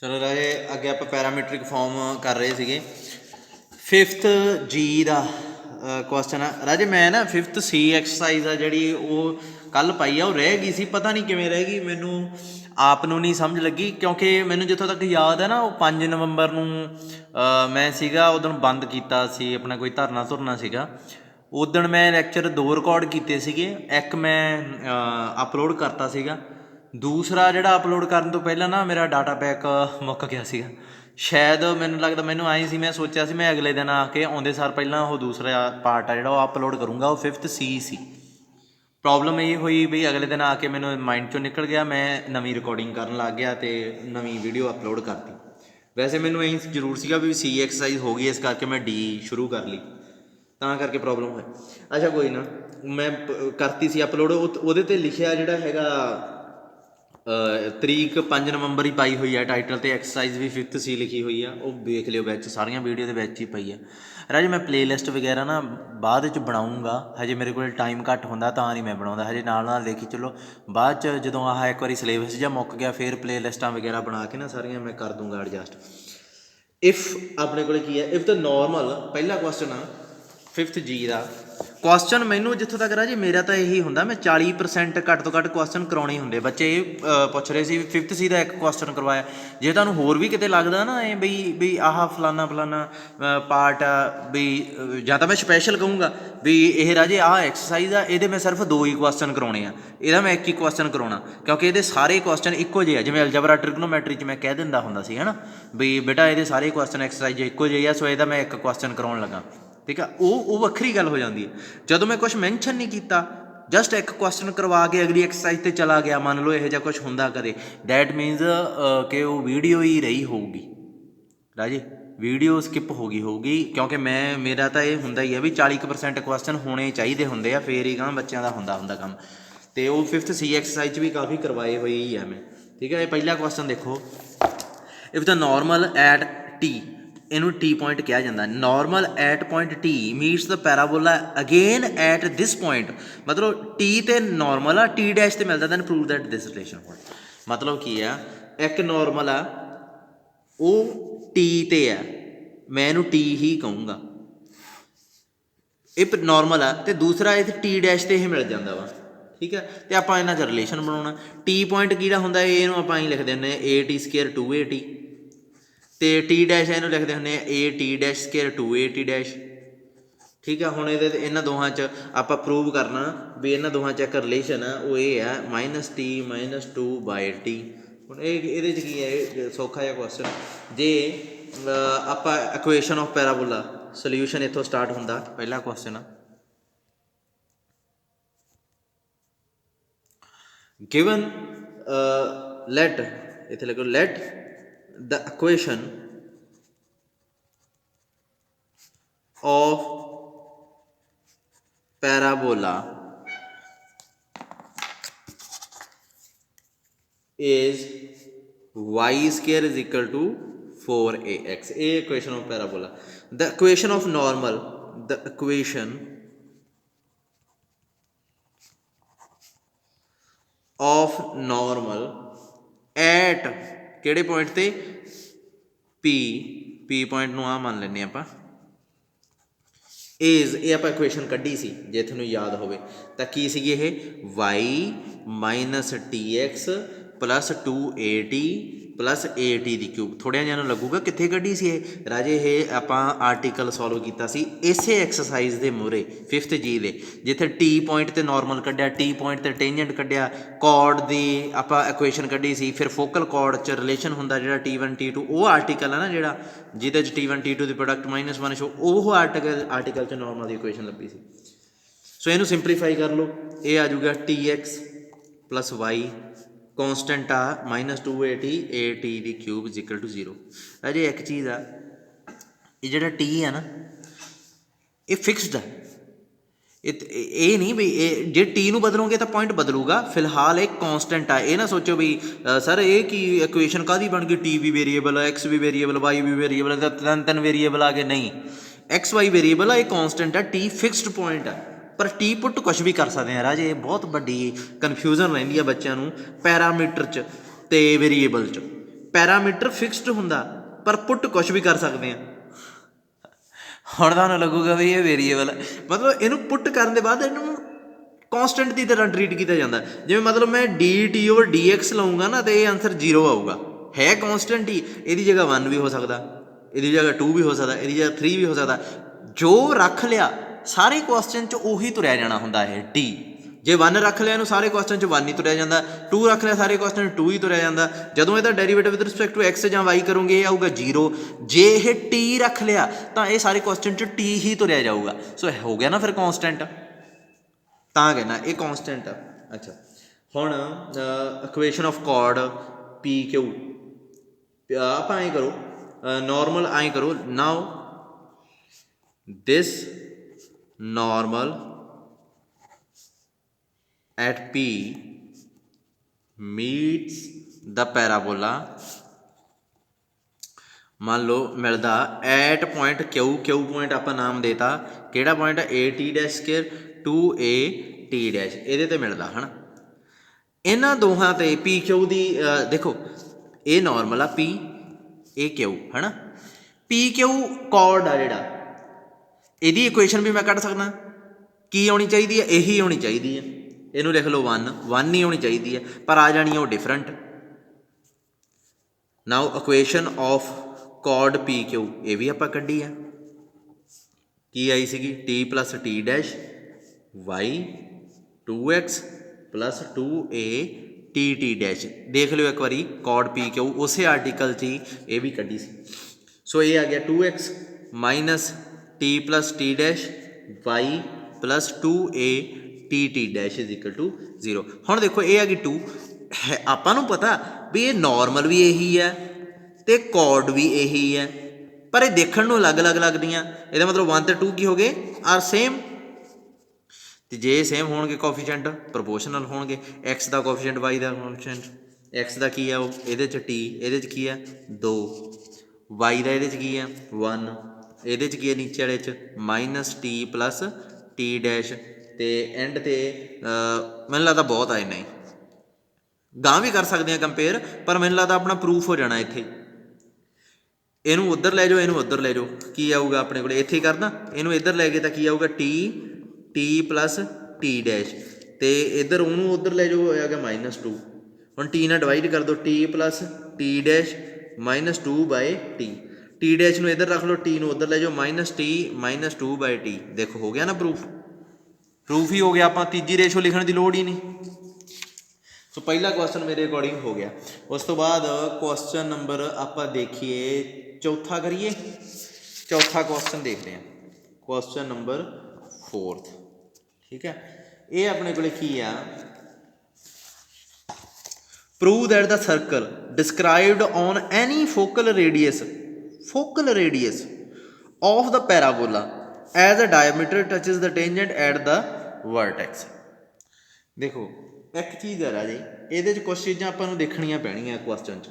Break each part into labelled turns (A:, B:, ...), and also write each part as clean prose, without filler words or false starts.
A: चलो राजे अगे आप पैरामीट्रिक फॉर्म कर रहे थे। 5th जी का क्वेश्चन है राजे। मैं ना 5th सी एक्सरसाइज आ जी वो कल पाई आ, रह गई सी, पता नहीं किवें रह गई, मैनू आप नहीं समझ लगी क्योंकि मैनू जितों तक याद है ना वो 5 नवंबर नूं मैं सीगा उदण बंद किया सी, अपना कोई धरना धुरना सीगा। उदण मैं लैक्चर 2 रिकॉर्ड किए सीगे, एक मैं अपलोड करता सीगा, दूसरा जिहड़ा अपलोड करन तो पहला ना मेरा डाटा पैक मुक गया सीगा। शायद मैनू लगदा मैनू आई सी, मैं सोचा सी मैं अगले दिन आके आउंदे सार पहला वो दूसरा पार्ट आ जिहड़ा वो अपलोड करूँगा, वो 5th सी। प्रॉब्लम ये हुई भी अगले दिन आके मैनू माइंड चों निकल गया, मैं नवीं रिकॉर्डिंग करन लग गया तो नवीं वीडियो अपलोड करती। वैसे मैनू यही जरूर सीगा भी सी एक्सरसाइज हो गई, इस करके मैं डी शुरू कर ली, ਤਾਂ ਕਰਕੇ प्रॉब्लम है। अच्छा कोई ना, मैं करती सी अपलोड, ਉਹਦੇ ਤੇ ਲਿਖਿਆ ਜਿਹੜਾ ਹੈਗਾ ਤਰੀਕ 5 ਨਵੰਬਰ ਹੀ ਪਾਈ ਹੋਈ ਹੈ ਟਾਈਟਲ ਤੇ, ਐਕਸਰਸਾਈਜ਼ ਵੀ 5th ਸੀ ਲਿਖੀ ਹੋਈ ਆ, ਉਹ ਵੇਖ ਲਿਓ ਵਿੱਚ ਸਾਰੀਆਂ ਵੀਡੀਓ ਦੇ ਵਿੱਚ ਹੀ ਪਈ ਆ ਰਾਜੇ। ਮੈਂ ਪਲੇਲਿਸਟ ਵਗੈਰਾ ਨਾ ਬਾਅਦ ਵਿੱਚ ਬਣਾਉਂਗਾ, ਹਜੇ ਮੇਰੇ ਕੋਲ ਟਾਈਮ ਘੱਟ ਹੁੰਦਾ ਤਾਂ ਨਹੀਂ ਮੈਂ ਬਣਾਉਂਦਾ, ਹਜੇ ਨਾਲ ਨਾਲ ਦੇਖੀ ਚਲੋ। ਬਾਅਦ 'ਚ ਜਦੋਂ ਆਹ ਇੱਕ ਵਾਰੀ ਸਿਲੇਬਸ ਜਿਹਾ ਮੁੱਕ ਗਿਆ ਫਿਰ ਪਲੇਲਿਸਟਾਂ ਵਗੈਰਾ ਬਣਾ ਕੇ ਨਾ ਸਾਰੀਆਂ ਮੈਂ ਕਰ ਦੂੰਗਾ ਐਡਜਸਟ। ਇਫ ਆਪਣੇ ਕੋਲ ਕੀ ਹੈ, ਇਫ ਦ ਨੋਰਮਲ, ਪਹਿਲਾ ਕੁਐਸਚਨ ਆ 5th जी का क्वेश्चन। मैनू जितों तक राजे मेरा तो यही होंगे, मैं 40% घट तो घट क्वेश्चन करवाने होंगे। बच्चे पुछ रहे थे 5th सी का एक क्वेश्चन करवाया, जे तुहानूं होर भी किते लगदा ना बई आह फलाना फलाना पार्ट आ बई, जां तां मैं स्पैशल कहूँगा भी ये राजे आह एक्सरसाइज आ, ये मैं सिर्फ 2 ही क्वेश्चन करवाने आ, ਇਹਦਾ मैं 1 ही क्वेश्चन करवाना क्योंकि ये सारे क्वेश्चन इक्को ਜਿਹੇ ਆ। जिवें अलजबरा ट्रिग्नोमैट्री च मैं कह दिंदा हुंदा सी है ना भी बेटा ये सारे क्वेश्चन एक्सरसाइज इक्को ਜਿਹੇ ਆ, सो ਇਹਦਾ मैं 1 क्वेश्चन करवाउण लगा, ठीक है। वो वक्री गल हो जाती है जदों मैं कुछ मैंशन नहीं किया, जस्ट एक क्वेश्चन करवा के अगली एक्सरसाइज से चला गया, मान लो यह कुछ होंदा कदे, डैट मीनस कि वो वीडियो ही रही होगी राजे, वीडियो स्किप हो गई होगी, क्योंकि मैं मेरा तो ये होंदा ही है भी 40% क्वेश्चन होने चाहिए होंगे आ, फिर ही कहाँ बच्चों का होंदा काम। तो वो 5th सी एक्सरसाइज भी काफ़ी करवाए हुए ही है मैं, ठीक है। पहला क्वेश्चन देखो, if the normal at t, इनू टी पॉइंट कहा जाता है, normal at point t meets the parabola again at this point, मतलब टी तो नॉर्मल आ, टी डैश से मिलता, then prove that this relation hold. मतलब की है, एक नॉर्मल आ वो टी ते है, मैं इनू टी ही कहूँगा, ये नॉर्मल आ, तो दूसरा इतने टी डैश से मिल जाता वा, ठीक है। तो आप इन्हां च रिलेशन बनाना, टी पॉइंट किहड़ा हुंदा है, इहनूं आपां लिख दिंदे ए टी स्केयर 2AT, तो टी डैश इनू लिखते होंगे A T dash square 2AT dash, ठीक है। हुण इन्हां दोहां च आपां प्रूव करना भी इन्हां दोहां च एक रिलेशन है, वो ये है -t - 2/t। हुण इहदे च की है, सौखा जिहा क्वेश्चन, जे आपां इक्वेशन ऑफ पैराबोला, सोल्यूशन इत्थों स्टार्ट हुंदा। पहला क्वेश्चन गिवन लेट, इत्थे लिखो late the equation of parabola is y square is equal to 4ax, a equation of parabola। the equation of normal, the equation of normal at ਕਿਹੜੇ point ते P point ਨੂੰ ਆ ਮੰਨ ਲੈਂਦੇ ਆਪਾਂ, is ये आप इक्वेशन कढ़ी सी, जे थोनों याद होवे तां की सी ये y - tx + 2at + at दी क्यूब। थोड़ा जिहा लगूगा कित्थे कढ़ी सी ये राजे, ये आपां आर्टिकल सॉल्व किया सी इसे एक्सरसाइज के मूहरे 5th जी दे, जिथे टी पॉइंट ते नॉर्मल कढ़िया, टी पॉइंट ते टेंजेंट कढ़िया, कॉर्ड दी आपां इक्वेशन कढ़ी सी, फिर फोकल कॉर्ड च रिलेशन हुंदा जिहड़ा T1 T2, वो आर्टिकल है ना जिहड़ा जिहदे च T1 T2 दी प्रोडक्ट -1 शो, वो आर्टिकल च नॉर्मल दी इक्वेशन लभी सी। सो इनू सिंपलीफाई कर लो, ये आ जाऊगा tx + y कॉन्सटेंट आ -2at at दी क्यूब इज इक्वल टू 0। अजे एक चीज़ आ, ये जिहड़ा टी है ना ये फिक्सड है, ये नहीं भी जे टी नूं बदलोगे तो पॉइंट बदलूगा, फिलहाल एक कॉन्सटेंट आ। ये ना सोचो भी सर ये की इक्वेशन कादी बन गई, टी भी वेरीएबल है, एक्स भी वेरीएबल, वाई भी वेरीएबल है, तीन वेरीएबल आ गए, नहीं एक्स वाई वेरीएबल है, ये कॉन्सटेंट है, टी फिक्सड पॉइंट है। पर टी पुट कुछ भी कर सकते हैं राजे, बहुत बड़ी कन्फ्यूजन रहिंदी है बच्चों नूं पैरामीटर च ते वेरीएबल च। ਪੈਰਾਮੀਟਰ ਫਿਕਸਡ ਹੁੰਦਾ ਪਰ ਪੁੱਟ ਕੁਛ ਵੀ ਕਰ ਸਕਦੇ ਆ। ਹੁਣ ਤੁਹਾਨੂੰ ਲੱਗੂਗਾ ਵੀ ਇਹ ਵੇਰੀਏਬਲ, ਮਤਲਬ ਇਹਨੂੰ ਪੁੱਟ ਕਰਨ ਦੇ ਬਾਅਦ ਇਹਨੂੰ ਕੌਂਸਟੈਂਟ ਦੀ ਤਰ੍ਹਾਂ ਟਰੀਟ ਕੀਤਾ ਜਾਂਦਾ। ਜਿਵੇਂ ਮਤਲਬ ਮੈਂ dt/dx ਲਊਂਗਾ ਨਾ ਤੇ ਇਹ ਆਨਸਰ 0 ਆਊਗਾ, ਹੈ ਕੌਂਸਟੈਂਟ ਹੀ। ਇਹਦੀ ਜਗ੍ਹਾ 1 ਵੀ ਹੋ ਸਕਦਾ, ਇਹਦੀ ਜਗ੍ਹਾ 2 ਵੀ ਹੋ ਸਕਦਾ, ਇਹਦੀ ਜਗ੍ਹਾ 3 ਵੀ ਹੋ ਸਕਦਾ। ਜੋ ਰੱਖ ਲਿਆ ਸਾਰੇ ਕੁਐਸਚਨ 'ਚ ਉਹੀ ਤੁਰਿਆ ਜਾਣਾ ਹੁੰਦਾ ਇਹ ਡੀ। ਜੇ 1 ਰੱਖ ਲਿਆ ਇਹਨੂੰ ਸਾਰੇ ਕੁਐਸਚਨ 'ਚ 1 ਹੀ ਤੁਰਿਆ ਜਾਂਦਾ, 2 ਰੱਖ ਲਿਆ ਸਾਰੇ ਕੁਐਸਚਨ 'ਚ 2 ਹੀ ਤੁਰਿਆ ਜਾਂਦਾ। ਜਦੋਂ ਇਹਦਾ derivative with respect to x ਜਾਂ ਵਾਈ ਕਰੋਗੇ ਇਹ ਆਊਗਾ 0। ਜੇ ਇਹ ਟੀ ਰੱਖ ਲਿਆ ਤਾਂ ਇਹ ਸਾਰੇ ਕੁਐਸਚਨ 'ਚ ਟੀ ਹੀ ਤੁਰਿਆ ਜਾਊਗਾ। ਸੋ ਹੋ ਗਿਆ ਨਾ ਫਿਰ ਕੌਂਸਟੈਂਟ, ਤਾਂ ਕਹਿਣਾ ਇਹ ਕੌਂਸਟੈਂਟ ਆ। ਅੱਛਾ ਹੁਣ equation of chord P Q ਆਪਾਂ ਐਂ ਕਰੋ, ਨੋਰਮਲ ਐਂ ਕਰੋ। Now this normal at P meets the parabola, ਮੰਨ ਲਓ ਮਿਲਦਾ at point Q. Q point ਆਪਾਂ ਨਾਮ ਦੇਤਾ ਕਿਹੜਾ ਪੁਆਇੰਟ, a(t)² 2a(t)। ਇਹਦੇ ਤੇ ਮਿਲਦਾ ਹੈ ਨਾ। ਇਹਨਾਂ ਦੋਹਾਂ ਤੇ ਪੀ ਕਿਊ ਦੀ ਦੇਖੋ ਇਹ ਨੋਰਮਲ ਆ ਪੀ, ਇਹ ਕਿਊ ਹੈ ਨਾ। ਪੀ ਕਿਊ ਕੌਰਡ ਆ ਜਿਹੜਾ, ਇਹਦੀ ਇਕੁਏਸ਼ਨ ਵੀ ਮੈਂ ਕੱਢ ਸਕਦਾ। ਕੀ ਆਉਣੀ ਚਾਹੀਦੀ ਹੈ, ਇਹੀ ਆਉਣੀ ਚਾਹੀਦੀ ਹੈ। ਇਹਨੂੰ ਲਿਖ ਲਓ 1 ਹੀ ਹੋਣੀ ਚਾਹੀਦੀ ਹੈ, ਪਰ ਆ ਜਾਣੀ ਉਹ different. Now equation of chord P Q ਇਹ ਵੀ ਆਪਾਂ ਕੱਢੀ ਆ। ਕੀ ਆਈ ਸੀਗੀ, t+t' y 2x + 2a(t)t'। ਦੇਖ ਲਿਓ ਇੱਕ ਵਾਰੀ ਕੌਰਡ ਪੀ ਕਿਊ ਉਸੇ ਆਰਟੀਕਲ 'ਚ ਹੀ ਇਹ ਵੀ ਕੱਢੀ ਸੀ। ਸੋ ਇਹ ਆ ਗਿਆ 2x - t+t' y + 2a(t)t' = 0। ਹੁਣ ਦੇਖੋ ਇਹ ਆ ਗਈ 2 ਹੈ, ਆਪਾਂ ਨੂੰ ਪਤਾ ਵੀ ਇਹ ਨੋਰਮਲ ਵੀ ਇਹੀ ਹੈ ਅਤੇ ਕੌਰਡ ਵੀ ਇਹੀ ਹੈ, ਪਰ ਇਹ ਦੇਖਣ ਨੂੰ ਅਲੱਗ-ਅਲੱਗ ਲੱਗਦੀਆਂ। ਇਹਦਾ ਮਤਲਬ 1 ਅਤੇ 2 ਕੀ ਹੋ ਗਏ, ਆਰ ਸੇਮ। ਅਤੇ ਜੇ ਸੇਮ ਹੋਣਗੇ ਕੋਫੀਸ਼ੀਐਂਟ ਪ੍ਰਪੋਰਸ਼ਨਲ ਹੋਣਗੇ। ਐਕਸ ਦਾ ਕੋਫੀਸ਼ੀਐਂਟ, ਵਾਈ ਦਾ ਕੋਫੀਸ਼ੀਐਂਟ। ਐਕਸ ਦਾ ਕੀ ਆ ਉਹ ਇਹਦੇ 'ਚ ਟੀ, ਇਹਦੇ 'ਚ ਕੀ ਆ 2। ਵਾਈ ਦਾ ਇਹਦੇ 'ਚ ਕੀ ਆ 1, ਇਹਦੇ 'ਚ ਕੀ ਹੈ ਨੀਚੇ ਵਾਲੇ 'ਚ -t+t'। ਅਤੇ ਐਂਡ 'ਤੇ ਮੈਨੂੰ ਲੱਗਦਾ ਬਹੁਤ ਆ ਇੰਨਾ ਹੀ, ਗਾਂਹ ਵੀ ਕਰ ਸਕਦੇ ਹਾਂ ਕੰਪੇਅਰ, ਪਰ ਮੈਨੂੰ ਲੱਗਦਾ ਆਪਣਾ ਪ੍ਰੂਫ ਹੋ ਜਾਣਾ ਇੱਥੇ। ਇਹਨੂੰ ਉੱਧਰ ਲੈ ਜਾਓ, ਇਹਨੂੰ ਉੱਧਰ ਲੈ ਜਾਓ, ਕੀ ਆਊਗਾ ਆਪਣੇ ਕੋਲ, ਇੱਥੇ ਹੀ ਕਰਦਾ। ਇਹਨੂੰ ਇੱਧਰ ਲੈ ਗਏ ਤਾਂ ਕੀ ਆਊਗਾ t+t'। ਅਤੇ ਇੱਧਰ ਉਹਨੂੰ ਉੱਧਰ ਲੈ ਜਾਓ, ਆ ਗਿਆ -2। ਹੁਣ ਟੀ ਨਾਲ ਡਿਵਾਈਡ ਕਰ ਦਿਓ, t+t' -2/t। t' ਨੂੰ ਇੱਧਰ ਰੱਖ ਲਓ, ਟੀ ਨੂੰ ਉੱਧਰ ਲੈ ਜਾਓ, -t -2/t। ਦੇਖੋ ਹੋ ਗਿਆ ਨਾ ਪ੍ਰੂਫ, ਪ੍ਰੂਫ ਹੀ ਹੋ ਗਿਆ। ਆਪਾਂ ਤੀਜੀ ਰੇਸ਼ੋ ਲਿਖਣ ਦੀ ਲੋੜ ਹੀ ਨਹੀਂ। ਸੋ ਪਹਿਲਾ ਕੁਐਸਚਨ ਮੇਰੇ ਅਕੋਰਡਿੰਗ ਹੋ ਗਿਆ। ਉਸ ਤੋਂ ਬਾਅਦ ਕੁਐਸਚਨ ਨੰਬਰ ਆਪਾਂ ਦੇਖੀਏ ਚੌਥਾ ਕਰੀਏ। ਚੌਥਾ ਕੁਐਸਚਨ ਦੇਖਦੇ ਹਾਂ, ਕੁਐਸਚਨ ਨੰਬਰ 4। ਠੀਕ ਹੈ, ਇਹ ਆਪਣੇ ਕੋਲ ਕੀ ਆ, prove that the circle described on any focal radius of the parabola as a diameter touches the tangent at the vertex। ਦੇਖੋ ਇੱਕ ਚੀਜ਼ ਹੈ ਰਾਜੇ, ਇਹਦੇ 'ਚ ਕੁਛ ਚੀਜ਼ਾਂ ਆਪਾਂ ਨੂੰ ਦੇਖਣੀਆਂ ਪੈਣੀਆਂ ਕੁਐਸਚਨ 'ਚ।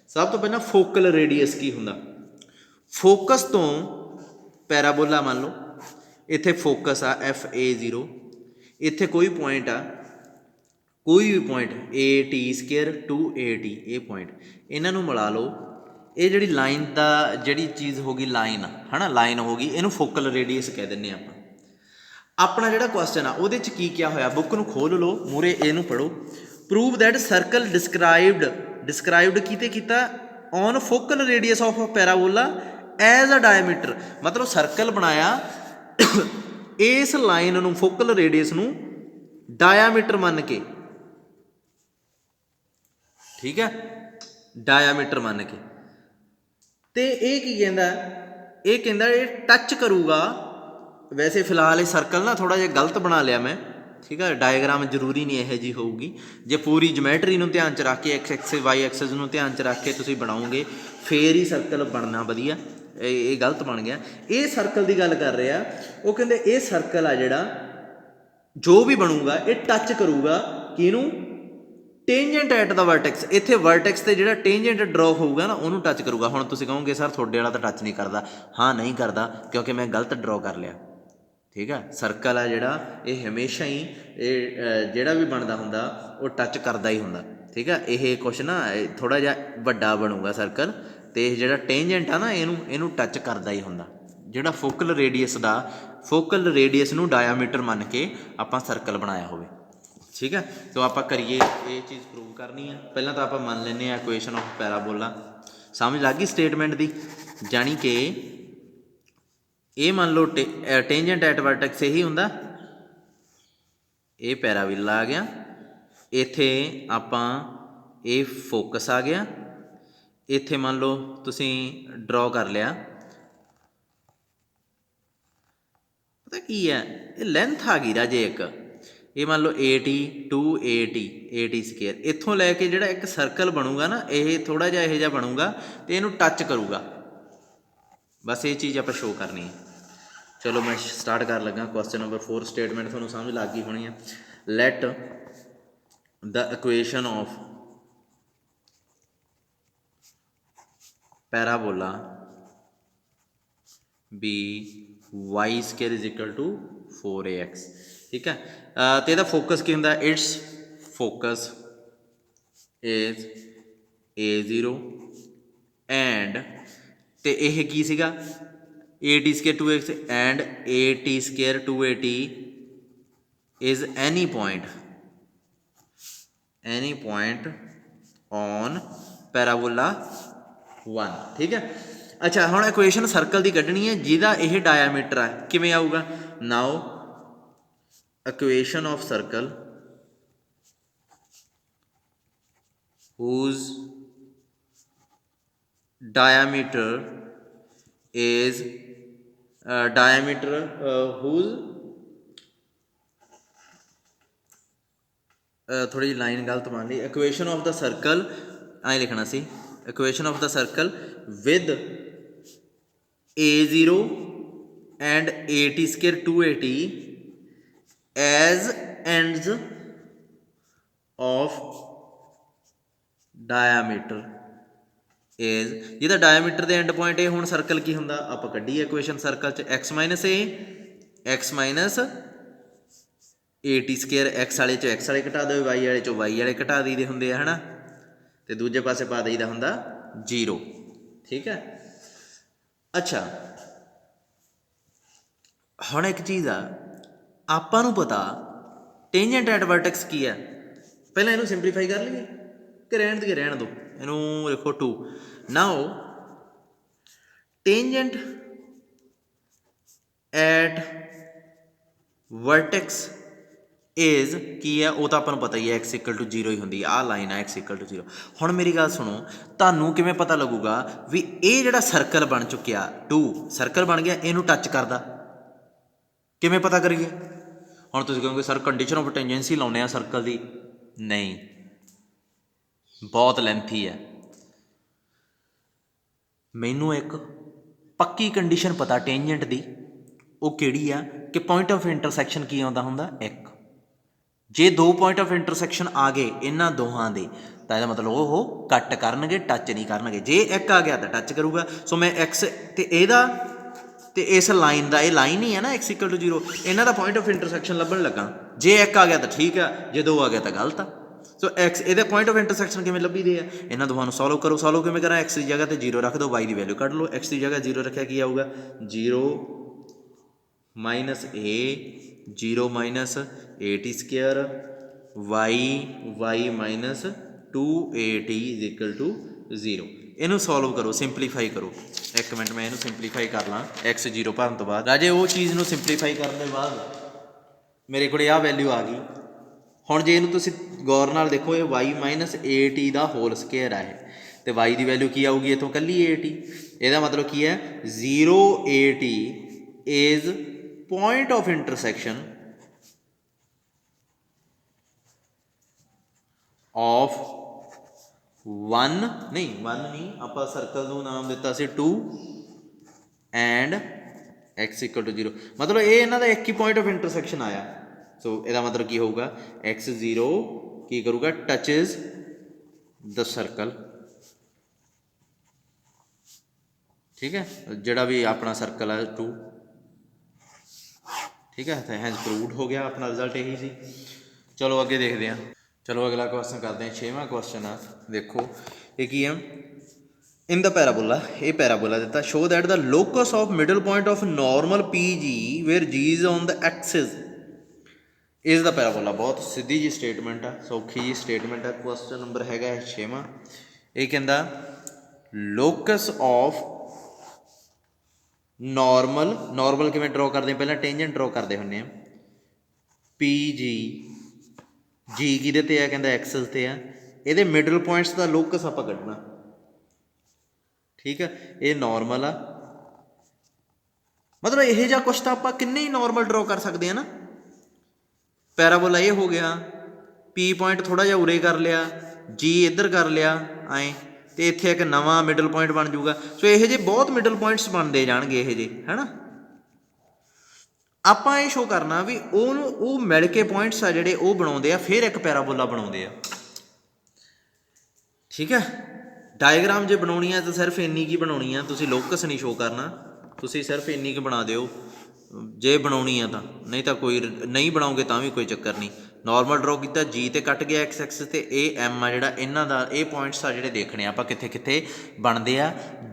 A: ਸਭ ਤੋਂ ਪਹਿਲਾਂ ਫੋਕਲ ਰੇਡੀਅਸ ਕੀ ਹੁੰਦਾ। ਫੋਕਸ ਤੋਂ ਪੈਰਾਬੋਲਾ ਮੰਨ ਲਓ, ਇੱਥੇ ਫੋਕਸ ਆ FA0, ਇੱਥੇ ਕੋਈ ਪੁਆਇੰਟ ਆ, ਕੋਈ ਵੀ ਪੁਆਇੰਟ AT² 2AT, ਇਹ ਪੁਆਇੰਟ ਇਹਨਾਂ ਨੂੰ ਮਿਲਾ ਲਓ। ਇਹ ਜਿਹੜੀ ਲਾਈਨ ਦਾ ਜਿਹੜੀ ਚੀਜ਼ ਹੋ ਗਈ ਲਾਈਨ ਹੈ ਨਾ, ਲਾਈਨ ਹੋ ਗਈ, ਇਹਨੂੰ ਫੋਕਲ ਰੇਡੀਅਸ ਕਹਿ ਦਿੰਦੇ ਆਪਾਂ। ਆਪਣਾ ਜਿਹੜਾ ਕੁਐਸਚਨ ਆ ਉਹਦੇ 'ਚ ਕੀ ਕਿਹਾ ਹੋਇਆ, ਬੁੱਕ ਨੂੰ ਖੋਲ੍ਹ ਲਓ, ਮੂਹਰੇ ਇਹਨੂੰ ਪੜ੍ਹੋ। ਪ੍ਰੂਵ ਦੈਟ ਸਰਕਲ ਡਿਸਕਰਾਈਬਡ ਕੀਤੇ ਕੀਤਾ on focal radius of parabola as a diameter. ਮਤਲਬ ਸਰਕਲ ਬਣਾਇਆ, ਇਸ ਲਾਈਨ ਨੂੰ ਫੋਕਲ ਰੇਡੀਅਸ ਨੂੰ ਡਾਇਆਮੀਟਰ ਮੰਨ ਕੇ, ਠੀਕ ਹੈ, ਡਾਇਆਮੀਟਰ ਮੰਨ ਕੇ। ਅਤੇ ਇਹ ਕੀ ਕਹਿੰਦਾ, ਇਹ ਕਹਿੰਦਾ ਇਹ ਟੱਚ ਕਰੂਗਾ। ਵੈਸੇ ਫਿਲਹਾਲ ਇਹ ਸਰਕਲ ਨਾ ਥੋੜ੍ਹਾ ਜਿਹਾ ਗਲਤ ਬਣਾ ਲਿਆ ਮੈਂ, ਠੀਕ ਹੈ। ਡਾਇਗਰਾਮ ਜ਼ਰੂਰੀ ਨਹੀਂ ਇਹੋ ਜਿਹੀ ਹੋਊਗੀ। ਜੇ ਪੂਰੀ ਜਮੈਟਰੀ ਨੂੰ ਧਿਆਨ 'ਚ ਰੱਖ ਕੇ ਐਕਸ ਵਾਈ ਐਕਸਿਸ ਨੂੰ ਧਿਆਨ 'ਚ ਰੱਖ ਕੇ ਤੁਸੀਂ ਬਣਾਓਗੇ ਫੇਰ ਹੀ ਸਰਕਲ ਬਣਨਾ ਵਧੀਆ। ਇਹ ਗਲਤ ਬਣ ਗਿਆ। ਇਹ ਸਰਕਲ ਦੀ ਗੱਲ ਕਰ ਰਿਹਾ ਉਹ, ਕਹਿੰਦੇ ਇਹ ਸਰਕਲ ਆ ਜਿਹੜਾ ਜੋ ਵੀ ਬਣੂਗਾ ਇਹ ਟੱਚ ਕਰੂਗਾ ਕਿਹਨੂੰ, ਟੇਂਜੈਂਟ ਐਟ ਦਾ ਵਰਟੈਕਸ। ਇੱਥੇ ਵਰਟੈਕਸ 'ਤੇ ਜਿਹੜਾ ਟੇਂਜੈਂਟ ਡਰੋ ਹੋਊਗਾ ਨਾ ਉਹਨੂੰ ਟੱਚ ਕਰੂਗਾ। ਹੁਣ ਤੁਸੀਂ ਕਹੋਗੇ ਸਰ ਤੁਹਾਡੇ ਵਾਲਾ ਤਾਂ ਟੱਚ ਨਹੀਂ ਕਰਦਾ। ਹਾਂ ਨਹੀਂ ਕਰਦਾ, ਕਿਉਂਕਿ ਮੈਂ ਗਲਤ ਡਰੋ ਕਰ ਲਿਆ। ਠੀਕ ਆ, ਸਰਕਲ ਆ ਜਿਹੜਾ ਇਹ ਹਮੇਸ਼ਾ ਹੀ ਇਹ ਜਿਹੜਾ ਵੀ ਬਣਦਾ ਹੁੰਦਾ ਉਹ ਟੱਚ ਕਰਦਾ ਹੀ ਹੁੰਦਾ। ठीक है। ये कुछ ना थोड़ा जिहा वड्डा बनूगा सर्कल, तो जिहड़ा टेंजेंट आ ना इनू टच करदा ही हुंदा। जिहड़ा फोकल रेडियस नू डायामीटर मन के आपां सर्कल बनाया होवे, ठीक है। तो आप करिए ये चीज़ प्रूव करनी है। पहला तो आप मान लें इक्वेशन ऑफ पैराबोला, समझ लग गई स्टेटमेंट की, जानी कि ये मान लो टेंजेंट एट वर्टेक्स यही हुंदा, ये पैराबोला आ गया, इत्थे आपां ये फोकस आ गया, इत्थे मान लो तुसीं ड्रॉ कर लिया, पता की है ये लेंथ आ गई राजे एक, ये मान लो AT टू AT स्केयर, इत्थों लैके जिहड़ा एक सर्कल बनूगा ना, ये थोड़ा जिहा इहो जिहा बनूगा तो इनू टच करूगा, बस ये चीज़ आप शो करनी है। चलो मैं स्टार्ट कर लगा। क्वेश्चन नंबर 4 स्टेटमेंट थोड़ा समझ लग गई होनी है। Let the equation of parabola be y square is equal to 4AX, ठीक है। तो यदा फोकस की होंगे, it's focus is A0 and तो यह की सीगा AT square 2x and AT square 2AT is any point on parabola 1, ठीक है। अच्छा हुण इक्वेशन सर्कल की कढ़नी है जिहदा यह डायामीटर है, किवें आऊगा? Now equation of circle whose diameter is whose थोड़ी लाइन गलत मान ली, इक्वेशन ऑफ द सर्कल ऐ लिखना सी, equation of the circle with A0 and AT square 2AT as ends of diameter is, जिहदा डायामीटर दे एंड पॉइंट ए, हुण सर्कल की हुंदा आपां कड्ढीए इक्वेशन सर्कल च x minus AT square, x वाले चो x वाले घटा दो, y वाले चो y वाले घटा दईदे हुंदे आ, है ना, तो दूजे पासे पा दईदा हुंदा 0, ठीक है। अच्छा हुण एक चीज़ आ, आपां नूं पता टेंजेंट एट वर्टेक्स की है, पहले इनू सिंपलीफाई कर लीए कि रहन दो, इनू लिखो 2। Now tangent at vertex is की है, वो तो अपन पता ही है, x इक्वल टू 0 ही होंगी, आ लाइन है x इक्वल टू 0। हुण मेरी गल सुनो, तुहानूं किवें पता लगूगा भी ये जिहड़ा सर्कल बन चुकिया 2 सर्कल बन गया, इनू टच करदा, किवें पता करिए? हुण तुसीं कहोगे सर कंडीशन ऑफ टेंजेंसी लाउने आ सर्कल दी, नहीं, बहुत लेंथी है। मैनू एक पक्की कंडीशन पता टेंजेंट दी, वो किहड़ी आ कि पॉइंट ऑफ इंटरसैक्शन की आउंदा हुंदा 1, जे 2 पॉइंट ऑफ इंटरसैक्शन आ गए इन्हां दोहां दे तां इहदा मतलब वो कट करनगे, टच नहीं करनगे। जे 1 आ गया तो टच करूगा, सो मैं x ते इहदा ते इस लाइन का, ये लाइन ही है ना x इक्वल टू 0, इन्हां दा पॉइंट ऑफ इंटरसैक्शन लभण लगा, जे 1 आ गया तो ठीक है, जे 2 आ गया तो गलत आ। सो x ਇਹਦੇ पॉइंट ऑफ इंटरसैक्शन किमें लभी दे है, इन्होंने दोनों सॉल्व करो, सॉल्व किमें करा, x की जगह तो 0 रख दो, y की वैल्यू कढ़ लो, x की जगह 0 रखा की आऊगा 0 minus A 0 minus AT square y minus 2AT is equal to 0। इनू सॉल्व करो, सिंपलीफाई करो, एक मिनट मैं इनू सिंपलीफाई कर ला, x 0 भरन तो बाद राजे वो चीज़ नू सिंपलीफाई करने के बाद मेरे को आ वैल्यू आ गई। हुण जे इहनूं तुसीं गौर नाल देखो, ये y माइनस AT दा होल स्केयर है, तो y की वैल्यू की आऊगी इतों कल्ली AT, ਇਹਦਾ मतलब की है 0 AT is point of intersection of 1 नहीं आप सर्कल नूं नाम दिता सी 2 एंड x इक्वल टू 0, मतलब ये इन्हां दा एक ही पॉइंट ऑफ इंटरसैक्शन आया। सो ਇਹਦਾ मतलब की होगा x 0 की करूँगा टचेज द सर्कल, ठीक है, जोड़ा भी अपना सर्कल है 2, ठीक है, तो हैज़ प्रूवड हो गया, अपना रिजल्ट यही सी। चलो अगे देखते हैं। चलो अगला क्वेश्चन करते हैं। 6वां क्वेश्चन आ, देखो ये की है। इन द पैराबोला, ये पैराबोला दिता, show that the locus of middle point of normal P G where G is on the axis is the parabola. बहुत सीधी जी स्टेटमेंट आ, सौखी जी स्टेटमेंट है। क्वेश्चन नंबर हैगा 6वां। ये कहता लोकस ऑफ नॉर्मल, नॉर्मल किवें ड्रॉ करते हैं, पहले टेंजेंट ड्रॉ करते होंगे पी जी, जी किहदे ते आ, कहता एक्सिस ते आ, ਇਹਦੇ मिडल पॉइंट्स का लोकस आप कढ़ना, ठीक है। ये नॉर्मल आ, मतलब यह जा कुछ तो आप किन्ने ही नॉर्मल ड्रॉ कर सकते हैं ना। पैराबोला ये हो गया, पी पॉइंट थोड़ा जिहा उरे कर लिया, जी इधर कर लिया आए, तो इत्थे एक नवा मिडल पॉइंट बन जूगा। सो यह जे बहुत मिडल पॉइंट्स बनते जाएंगे यह जे, है ना। ਆਪਾਂ ਇਹ ਸ਼ੋ करना भी ਉਹ मिल के पॉइंट्स आ ਜਿਹੜੇ ਉਹ ਬਣਾਉਂਦੇ ਆ, ਫਿਰ ਇੱਕ ਪੈਰਾਬੋਲਾ ਬਣਾਉਂਦੇ ਆ, ठीक है। डायग्राम जे बनानी है तो सिर्फ इन्नी की बनानी है, तुसी लोकस नहीं शो करना, तुसी सिर्फ इन्नी की बना दिओ जे बनानी है तो, नहीं तो कोई नहीं बनाओगे तो भी कोई चक्कर नहीं। नॉर्मल ड्रॉ किया, जी ते कट गया एक्स एक्सिस ते, ए एम आ जिहड़ा इन्हां दा ये पॉइंट्स आ जिहड़े देखने आपां कित्थे कित्थे बनदे आ।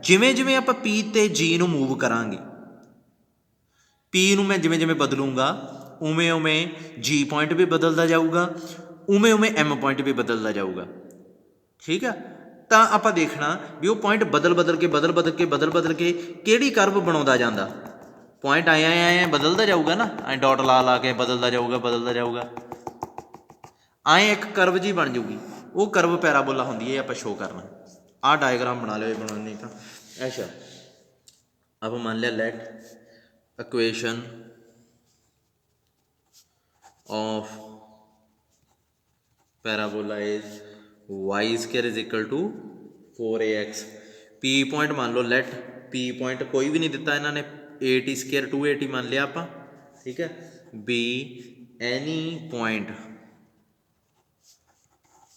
A: जिवें जिवें आपां पी ते जी नूं मूव करांगे, पी नूं मैं जिवें जिवें बदलूंगा उवें उवें जी पॉइंट भी बदलता जाऊगा, उवें उवें एम पॉइंट भी बदलता जाऊगा, ठीक है। तो आप देखना भी वो पॉइंट बदल बदल के किहड़ी करव बनाउंदा जांदा, पॉइंट आए आए आए बदलता जाऊगा ना, आए डॉट ला ला के बदलता जाऊगा, आए एक करव जी बन जूगी, वो करव पैराबोला होंदी है। आप शो करना आ डायग्राम बना लो, बना नहीं तो अच्छा। अब मान लिया let equation of parabola is y square is equal to 4ax। P point मान लो, लेट पी पॉइंट कोई भी नहीं दिता इन्होंने, ए टी स्केयर 2at मान लिया आप, ठीक है। बी एनी पॉइंट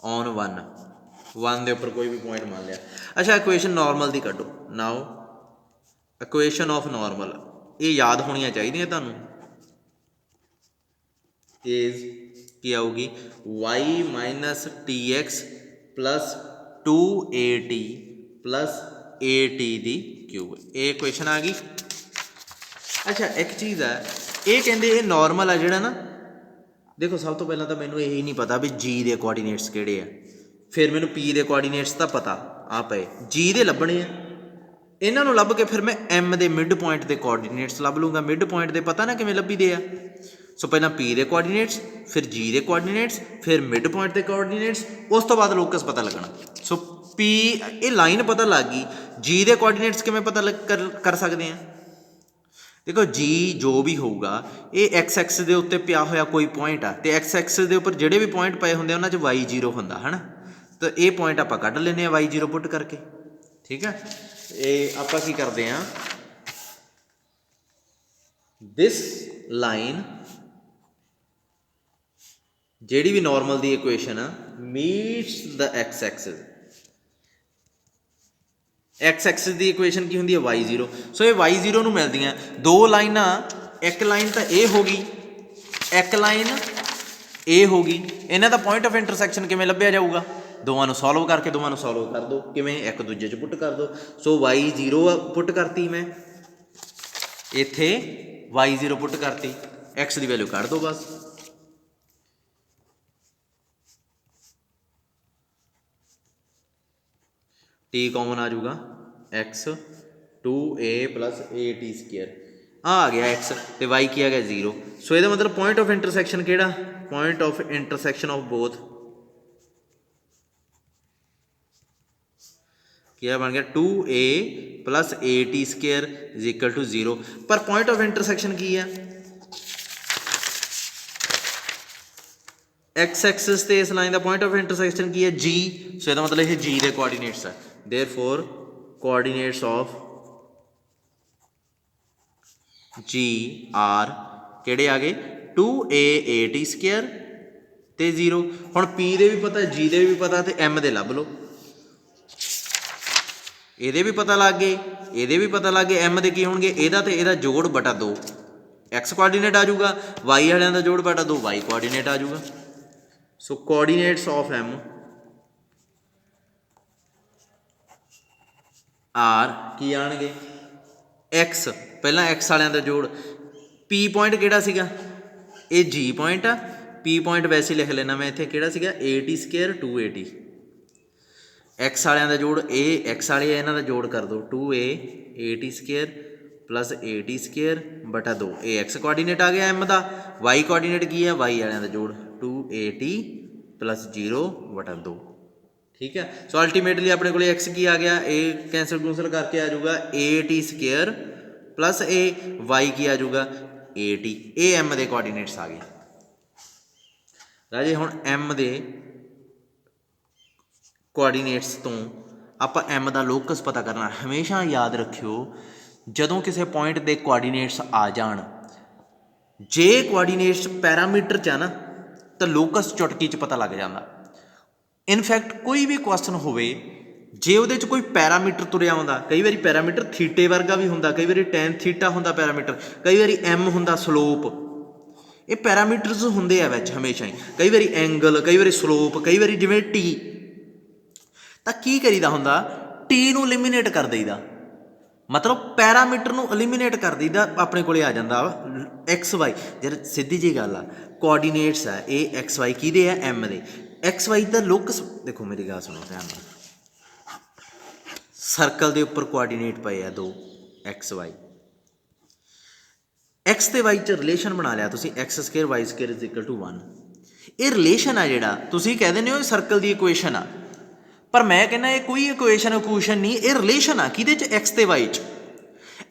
A: ऑन 1 के उपर कोई भी पॉइंट मान लिया। अच्छा इक्वेशन नॉर्मल की कड्डो। नाउ इक्वेशन ऑफ नॉर्मल ये याद होनी चाहिए तुहानू, इज की आऊगी y minus T x plus 2at plus at दी क्यूब, ये इक्वेशन आ गई। अच्छा एक चीज़ है, ये कहते ये नॉर्मल है जिहड़ा ना, देखो सब तो पहला तो मैनू यही नहीं पता भी जी के कोआर्डीनेट्स किहड़े आ, फिर मैनू पी के कोआर्डीनेट्स तो पता आ पे, जी दे लभने आ, इन्हां नूं लभ के फिर मैं एम के मिड पॉइंट के कोआर्डीनेट्स लभ लूँगा। मिड पॉइंट के पता ना किवें लभी दे आ, सो पहला पी के कोआर्डीनेट्स, फिर जी के कोआर्डीनेट्स, फिर मिड पॉइंट के कोआर्डीनेट्स, उस तो बाद लोकस पता लगना। सो पी ये लाइन पता लग गई, जी के कोआर्डीनेट्स किवें पता कर सकते हैं। देखो जी जो भी होगा ये एक्स एक्स के उत्ते पिया होया कोई पॉइंट आ, तो एक्स एक्स के उपर जिहड़े भी पॉइंट पए होंदे उन्हां च वाई जीरो हुंदा है ना, तो ये पॉइंट आपां कढ लैंदे आ वाई जीरो पुट करके, ठीक है। ये आपां की करदे आ, दिस लाइन जिहड़ी भी नॉर्मल दी equation meets the x axis, x axis की इक्वेशन की होंगी है y0। सो ये y0 नूं मिलदियां दो लाइनां, एक लाइन तो ये हो गई, एक लाइन ये हो गई, इन्हां दा पॉइंट ऑफ इंटरसैक्शन किवें लभ्या जाऊगा, दोवां नूं सॉल्व करके दोवां नूं सॉल्व कर दो, किवें एक दूजे च पुट कर दो। सो y0 पुट करती मैं, इत्थे y0 पुट करती, x की वैल्यू कढ़ दो बस, टी कॉमन आ जाऊगा, x 2a plus at square आ गया x, तो y की आ गया 0। सो ये मतलब पॉइंट ऑफ इंटरसैक्शन केड़ा, point of intersection of both क्या बन गया 2a plus at square is equal to 0। पर पॉइंट ऑफ इंटरसैक्शन की है, एक्स एक्सिस ते इस लाइन का पॉइंट ऑफ इंटरसैक्शन की है g। सो इसका मतलब ये g के कोआर्डीनेट्स है, देयरफॉर कोआर्डीनेट्स ऑफ g आर किहड़े आ गए 2a at स्केयर ते 0। हुण p दे भी पता, g दे भी पता, ते m दे लभ लो, ये भी पता लग गए, ये भी पता लग गए, m दे की होणगे, इहदा ते इहदा जोड़ बटा 2 x कोआर्डीनेट आ जाऊगा, y वालियां दा जोड़ बटा 2 y कोआर्डीनेट आ जाऊगा, so coordinates of M are की आएंगे एक्स, पहला एक्स वालिਆਂ ਦਾ जोड़, पी पॉइंट ਕਿਹੜਾ ਸੀਗਾ, ਇਹ जी पॉइंट आ, पी पॉइंट वैसे लिख लेना मैं इत्थे ਕਿਹੜਾ ਸੀਗਾ AT स्क्वायर 2AT, एक्स वालिਆਂ ਦਾ जोड़ ए एक्स वाले इन्हां ਦਾ जोड़ कर दो 2A AT square plus AT square बटा 2, ये एक्स कोआर्डीनेट आ गया M का, वाई कोआर्डीनेट की है वाई वालिਆਂ ਦਾ जोड़ 2AT प्लस 0 बटा 2, ठीक है। सो अल्टीमेटली अपने को एक्स की आ गया, ए कैंसल कुंसल करके आ जाऊगा AT square plus A y की आ जाऊगा AT, ए M के कोआर्डीनेट्स आ गए राजे। हुण M के कोआर्डीनेट्स तो आप M का लोकस पता करना, हमेशा याद रखियो जदों किसी पॉइंट के कोआर्डीनेट्स आ जान, जे कोआर्डीनेट्स पैरामीटर च ना तो लोकस चुटकी च पता लग जाता। इनफैक्ट कोई भी क्वेश्चन होवे जे उहदे च कोई पैरामीटर तुरिया आउंदा, कई बार पैरामीटर थीटे वर्गा भी हुंदा, कई बार टैन थीटा हुंदा पैरामीटर, कई बार M हुंदा स्लोप, ये पैरामीटर्स हुंदे आ विच हमेशा ही, कई बार एंगल, कई बार स्लोप, कई बार जिवें टी, तां की करीदा हुंदा टी नूं एलिमीनेट कर दईदा, मतलब पैरामीटर नूं एलिमीनेट कर दईदा, अपने कोले आ जांदा एक्स वाई। जद सीधी जी गल आ, कोआर्डीनेट्स आ ये एक्स वाई किहदे आ M दे, एक्स वाई का लोकस देखो मेरी गल सुनो ध्यान नाल, सर्कल के उपर कोआर्डीनेट पे आ 2 एक्स वाई, एक्स ते वाई च रिलेशन बना लिया तुसीं, x square y square is equal to 1, ये रिलेशन आ जिहड़ा तुसीं कह दिंदे हो सर्कल की इक्वेशन आ, पर मैं कहना ये कोई इक्वेशन नहीं, ये रिलेशन आ किहदे च एक्स ते वाई च,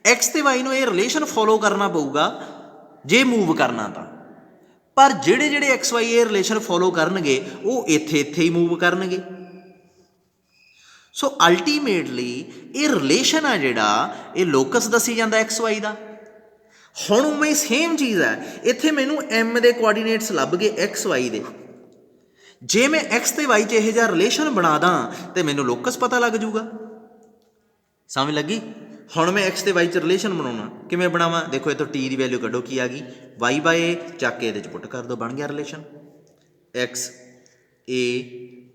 A: एक्स ते वाई नूं ये रिलेशन फॉलो करना पऊगा जे मूव करना तां, पर ਜਿਹੜੇ ਜਿਹੜੇ एक्स वाई ये रिलेशन फॉलो करनगे वो इत्थे इत्थे ही मूव करनगे। सो अल्टीमेटली ये रिलेशन आ जिहड़ा ये लोकस दसी जांदा एक्स वाई दा। हुण उवें सेम चीज़ है, इत्थे मैनूं M दे कोआर्डीनेट्स लभ गए एक्स वाई दे, जे मैं एक्स ते वाई च इहो जिहा रिलेशन बना दा तो मैनूं लोकस पता लग जूगा, समझ लगी। हुण मैं एक्स ते वाई च रिलेशन बनाउणा किवें बनावां, देखो इत्थों टी की वैल्यू कड्ढो की आ गई वाई बाय ए, चक के इहदे च पुट कर दो, बन गया रिलेशन एक्स ए,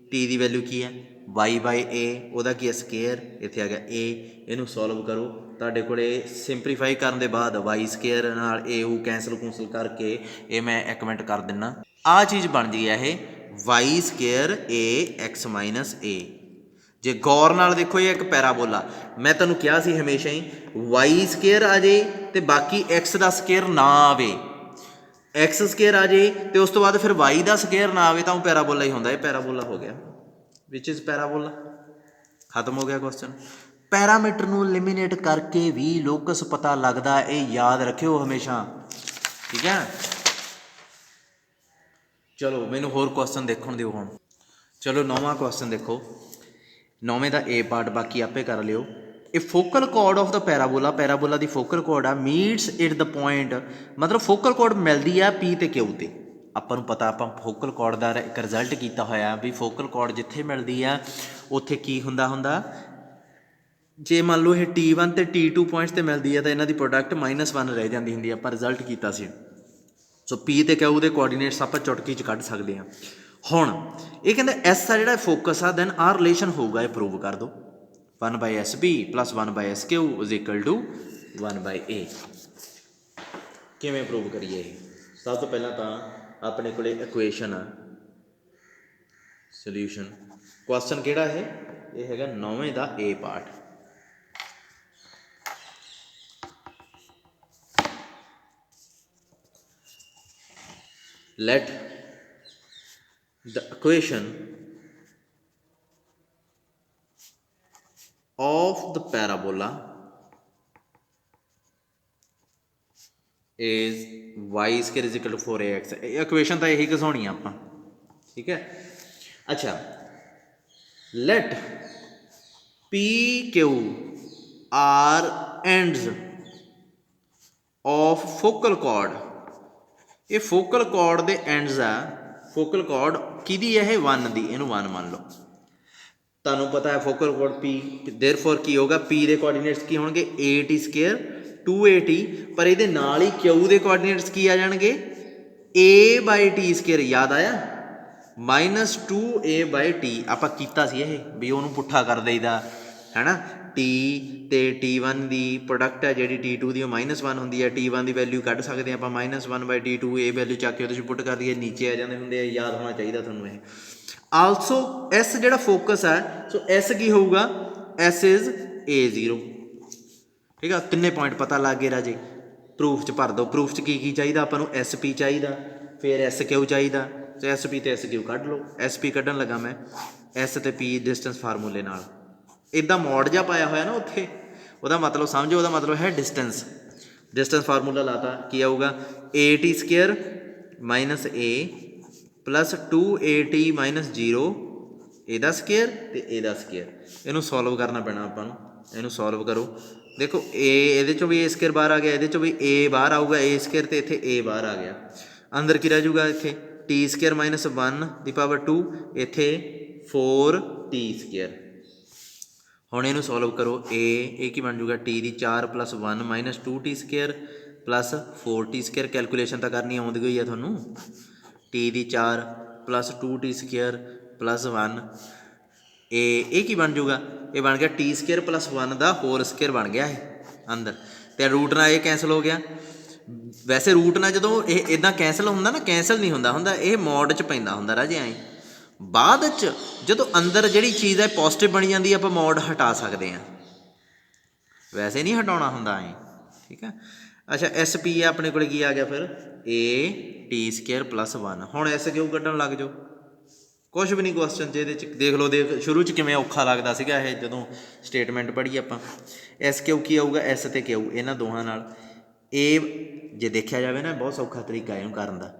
A: टी की वैल्यू की है वाई बाय ए, उहदा की है स्केयर, इत्थे आ गया ए, इहनूं सॉल्व करो, तुहाडे कोले सिंपलीफाई करन दे बाद वाई स्केयर नाल ए यू कैंसल कुंसल करके ये मैं एक मिनट कर दिना, आ चीज़ बन गई है ये वाई स्केयर ए एक्स माइनस ए। जे गौर नाल देखो ये एक पैराबोला, मैं तुहानूं कहा सी हमेशा ही वाई स्केयर आ जाए तो बाकी एक्स का स्केयर ना आवे, एक्स स्केयर आ जाए तो उस तो बाद फिर वाई का स्केयर ना आवे तो पैराबोला ही होंदा, ये पैराबोला हो गया, विच इज़ पैराबोला, खत्म हो गया क्वेश्चन। पैरामीटर नूं एलिमीनेट करके भी लोकस पता लगदा, ये याद रखियो हमेशा, ठीक है। चलो मैनूं होर क्वेश्चन देखण दिओ हुण, चलो 9वां क्वेश्चन देखो, 9वें का ए पार्ट बाकी आपे कर लियो। A focal chord of the parabola, parabola की फोकल कॉर्ड आ मीट्स इट द पॉइंट, मतलब फोकल कॉर्ड मिलती है पी ते क्यू ते, ਆਪਾਂ ਨੂੰ पता, ਆਪਾਂ फोकल कॉर्ड का एक रिजल्ट किया होया भी फोकल कॉर्ड जिथे मिलती है उत्थे की हुंदा जे मान लो ये T1 ते T2 पॉइंट्स ते मिलती है तो इन्हां दी प्रोडक्ट -1 रह जाती हुंदी है, आपां रिजल्ट किया सी। सो पी ते क्यू दे कोआर्डीनेट्स आपां चुटकी च कढ सकते हैं। हुण ये कहंदे एस आ जिहड़ा फोकस आ, दैन आ रिलेशन होगा, ये प्रूव कर दो 1/SB plus 1/SQ is equal to 1/A। किवें प्रूव करिए? सब तो पहला तो अपने को इक्वेशन आ, सोल्यूशन, क्वेश्चन किहड़ा है ये हैगा 9वें का a part. Let the equation of the parabola is y square is equal to 4ax। Equation तो यही घसानी आप, ठीक है। अच्छा, let P Q R ends of focal chord, ये फोकल कॉर्ड के एंड्स आ, फोकल कॉर्ड किहदी है 1 दी, इहनूं 1 मान लो, तुहानूं पता है फोकल कॉर्ड पी, देयरफॉर की होगा पी के कोआर्डीनेट्स की होणगे AT स्केयर 2AT, पर ये नाल ही क्यू के कोआर्डीनेट्स की आ जाणगे A/T स्केयर, याद आया -2a/t ਆਪਾਂ ਕੀਤਾ ਸੀ ਇਹ ਵੀ ਉਹਨੂੰ ਪੁੱਠਾ ਕਰ ਦੇਈਦਾ ਹੈ ਨਾ। ਟੀ ਤੇ T1 ਦੀ ਪ੍ਰੋਡਕਟ ਹੈ ਜਿਹੜੀ T2 ਦੀ ਉਹ -1 ਹੁੰਦੀ ਹੈ। T1 ਦੀ ਵੈਲਿਊ ਕੱਢ ਸਕਦੇ ਹਾਂ ਆਪਾਂ -1/T2 ਇਹ ਵੈਲਿਊ ਚੱਕ ਕੇ ਉਹਦੇ 'ਚ ਪੁੱਟ ਕਰ ਦਈਏ, ਨੀਚੇ ਆ ਜਾਂਦੇ ਹੁੰਦੇ ਆ, ਯਾਦ ਹੋਣਾ ਚਾਹੀਦਾ ਤੁਹਾਨੂੰ ਇਹ। ਆਲਸੋ S ਜਿਹੜਾ ਫੋਕਸ ਹੈ, ਸੋ S ਕੀ ਹੋਊਗਾ, S ਇਜ਼ A0। ਠੀਕ ਆ, ਤਿੰਨੇ ਪੁਆਇੰਟ ਪਤਾ ਲੱਗ ਗਏ ਰਾਜੇ। ਪ੍ਰੂਫ 'ਚ ਭਰ ਦਿਓ। ਪ੍ਰੂਫ 'ਚ ਕੀ ਚਾਹੀਦਾ ਆਪਾਂ ਨੂੰ, SP ਚਾਹੀਦਾ, ਫਿਰ SQ ਚਾਹੀਦਾ। ਸੋ SP ਤੇ SQ ਕੱਢ ਲਓ। SP ਕੱਢਣ ਲੱਗਾ ਮੈਂ S ਤੇ P ਡਿਸਟੈਂਸ ਫਾਰਮੂਲੇ ਨਾਲ। ਇੱਦਾਂ ਮੋਡ ਜਿਹਾ ਪਾਇਆ ਹੋਇਆ ਨਾ ਉੱਥੇ, ਉਹਦਾ ਮਤਲਬ ਸਮਝੋ, ਉਹਦਾ ਮਤਲਬ ਹੈ ਡਿਸਟੈਂਸ। ਡਿਸਟੈਂਸ ਫਾਰਮੂਲਾ ਲਾਤਾ, ਕੀ ਆਊਗਾ, AT² - A + 2AT - 0 ਇਹਦਾ ਸਕੇਅਰ ਅਤੇ ਇਹਦਾ ਸਕੇਅਰ। ਇਹਨੂੰ ਸੋਲਵ ਕਰਨਾ ਪੈਣਾ ਆਪਾਂ ਨੂੰ। ਇਹਨੂੰ ਸੋਲਵ ਕਰੋ। ਦੇਖੋ ਇਹਦੇ 'ਚੋਂ ਵੀ A² ਬਾਹਰ ਆ ਗਿਆ, ਇਹਦੇ 'ਚੋਂ ਵੀ A ਬਾਹਰ ਆਊਗਾ, A² ਅਤੇ ਇੱਥੇ A ਬਾਹਰ ਆ ਗਿਆ। ਅੰਦਰ ਕੀ ਰਹਿ ਜੂਗਾ, ਇੱਥੇ T² - 1/2, ਇੱਥੇ 4T²। ਹੁਣ ਇਹਨੂੰ ਸੋਲਵ ਕਰੋ। ਇਹ ਕੀ ਬਣ ਜੂਗਾ, T ਦੀ 4 + 1 - 2T² + 4T²। ਕੈਲਕੂਲੇਸ਼ਨ ਤਾਂ ਕਰਨੀ ਆਉਂਦੀ ਹੋਈ ਆ ਤੁਹਾਨੂੰ। T ਦੀ 4 + 2T² + 1, ਇਹ ਕੀ ਬਣ ਜੂਗਾ, ਇਹ ਬਣ ਗਿਆ T² + 1 ਦਾ ਹੋਲ ਸਕੇਅਰ ਬਣ ਗਿਆ ਇਹ ਅੰਦਰ। ਅਤੇ ਰੂਟ ਨਾਲ ਇਹ ਕੈਂਸਲ ਹੋ ਗਿਆ। ਵੈਸੇ ਰੂਟ ਨਾਲ ਜਦੋਂ ਇਹ ਇੱਦਾਂ ਕੈਂਸਲ ਹੁੰਦਾ ਨਾ, ਕੈਂਸਲ ਨਹੀਂ ਹੁੰਦਾ, ਇਹ ਮੋਡ 'ਚ ਪੈਂਦਾ ਹੁੰਦਾ ਰਾਜੇ ਐਂ। ਬਾਅਦ 'ਚ ਜਦੋਂ ਅੰਦਰ ਜਿਹੜੀ ਚੀਜ਼ ਹੈ ਪੋਜ਼ੀਟਿਵ ਬਣੀ ਜਾਂਦੀ ਹੈ, ਆਪਾਂ ਮੋਡ ਹਟਾ ਸਕਦੇ ਹਾਂ, ਵੈਸੇ ਨਹੀਂ ਹਟਾਉਣਾ ਹੁੰਦਾ ਐਂ। ਠੀਕ ਹੈ। ਅੱਛਾ SP ਹੈ ਆਪਣੇ ਕੋਲ, ਕੀ ਆ ਗਿਆ ਫਿਰ, AT² + 1। ਹੁਣ SQ ਕੱਢਣ ਲੱਗ ਜਾਓ। ਕੁਛ ਵੀ ਨਹੀਂ ਕੁਐਸਚਨ 'ਚ ਇਹਦੇ 'ਚ ਦੇਖ ਲਓ। ਸ਼ੁਰੂ 'ਚ ਕਿਵੇਂ ਔਖਾ ਲੱਗਦਾ ਸੀਗਾ ਇਹ, ਜਦੋਂ ਸਟੇਟਮੈਂਟ ਪੜ੍ਹੀ ਆਪਾਂ। SQ ਕੀ ਆਊਗਾ, S ਅਤੇ Q ਇਹਨਾਂ ਦੋਹਾਂ ਨਾਲ। ਇਹ ਜੇ ਦੇਖਿਆ ਜਾਵੇ ਨਾ, ਬਹੁਤ ਸੌਖਾ ਤਰੀਕਾ ਇਹਨੂੰ ਕਰਨ ਦਾ।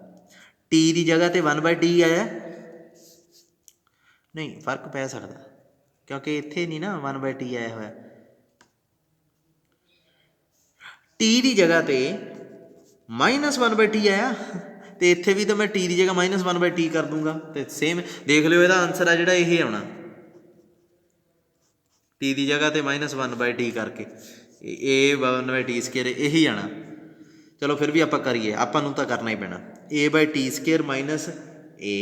A: T ਦੀ ਜਗ੍ਹਾ 'ਤੇ 1/T ਆਇਆ, ਨਹੀਂ ਫਰਕ ਪੈ ਸਕਦਾ ਕਿਉਂਕਿ ਇੱਥੇ ਨਹੀਂ ਨਾ 1/T ਆਇਆ ਹੋਇਆ। T ਦੀ ਜਗ੍ਹਾ 'ਤੇ -1/T ਆਇਆ, ਅਤੇ ਇੱਥੇ ਵੀ ਤਾਂ ਮੈਂ T ਦੀ ਜਗ੍ਹਾ -1/T ਕਰ ਦੂੰਗਾ, ਅਤੇ ਸੇਮ ਦੇਖ ਲਿਓ ਇਹਦਾ ਆਨਸਰ ਆ ਜਿਹੜਾ ਇਹ ਆਉਣਾ। T ਦੀ ਜਗ੍ਹਾ 'ਤੇ -1/T ਕਰਕੇ ਇਹ 1/T² ਇਹੀ ਆਉਣਾ। ਚਲੋ ਫਿਰ ਵੀ ਆਪਾਂ ਕਰੀਏ, ਆਪਾਂ ਨੂੰ ਤਾਂ ਕਰਨਾ ਹੀ ਪੈਣਾ। A/T² - A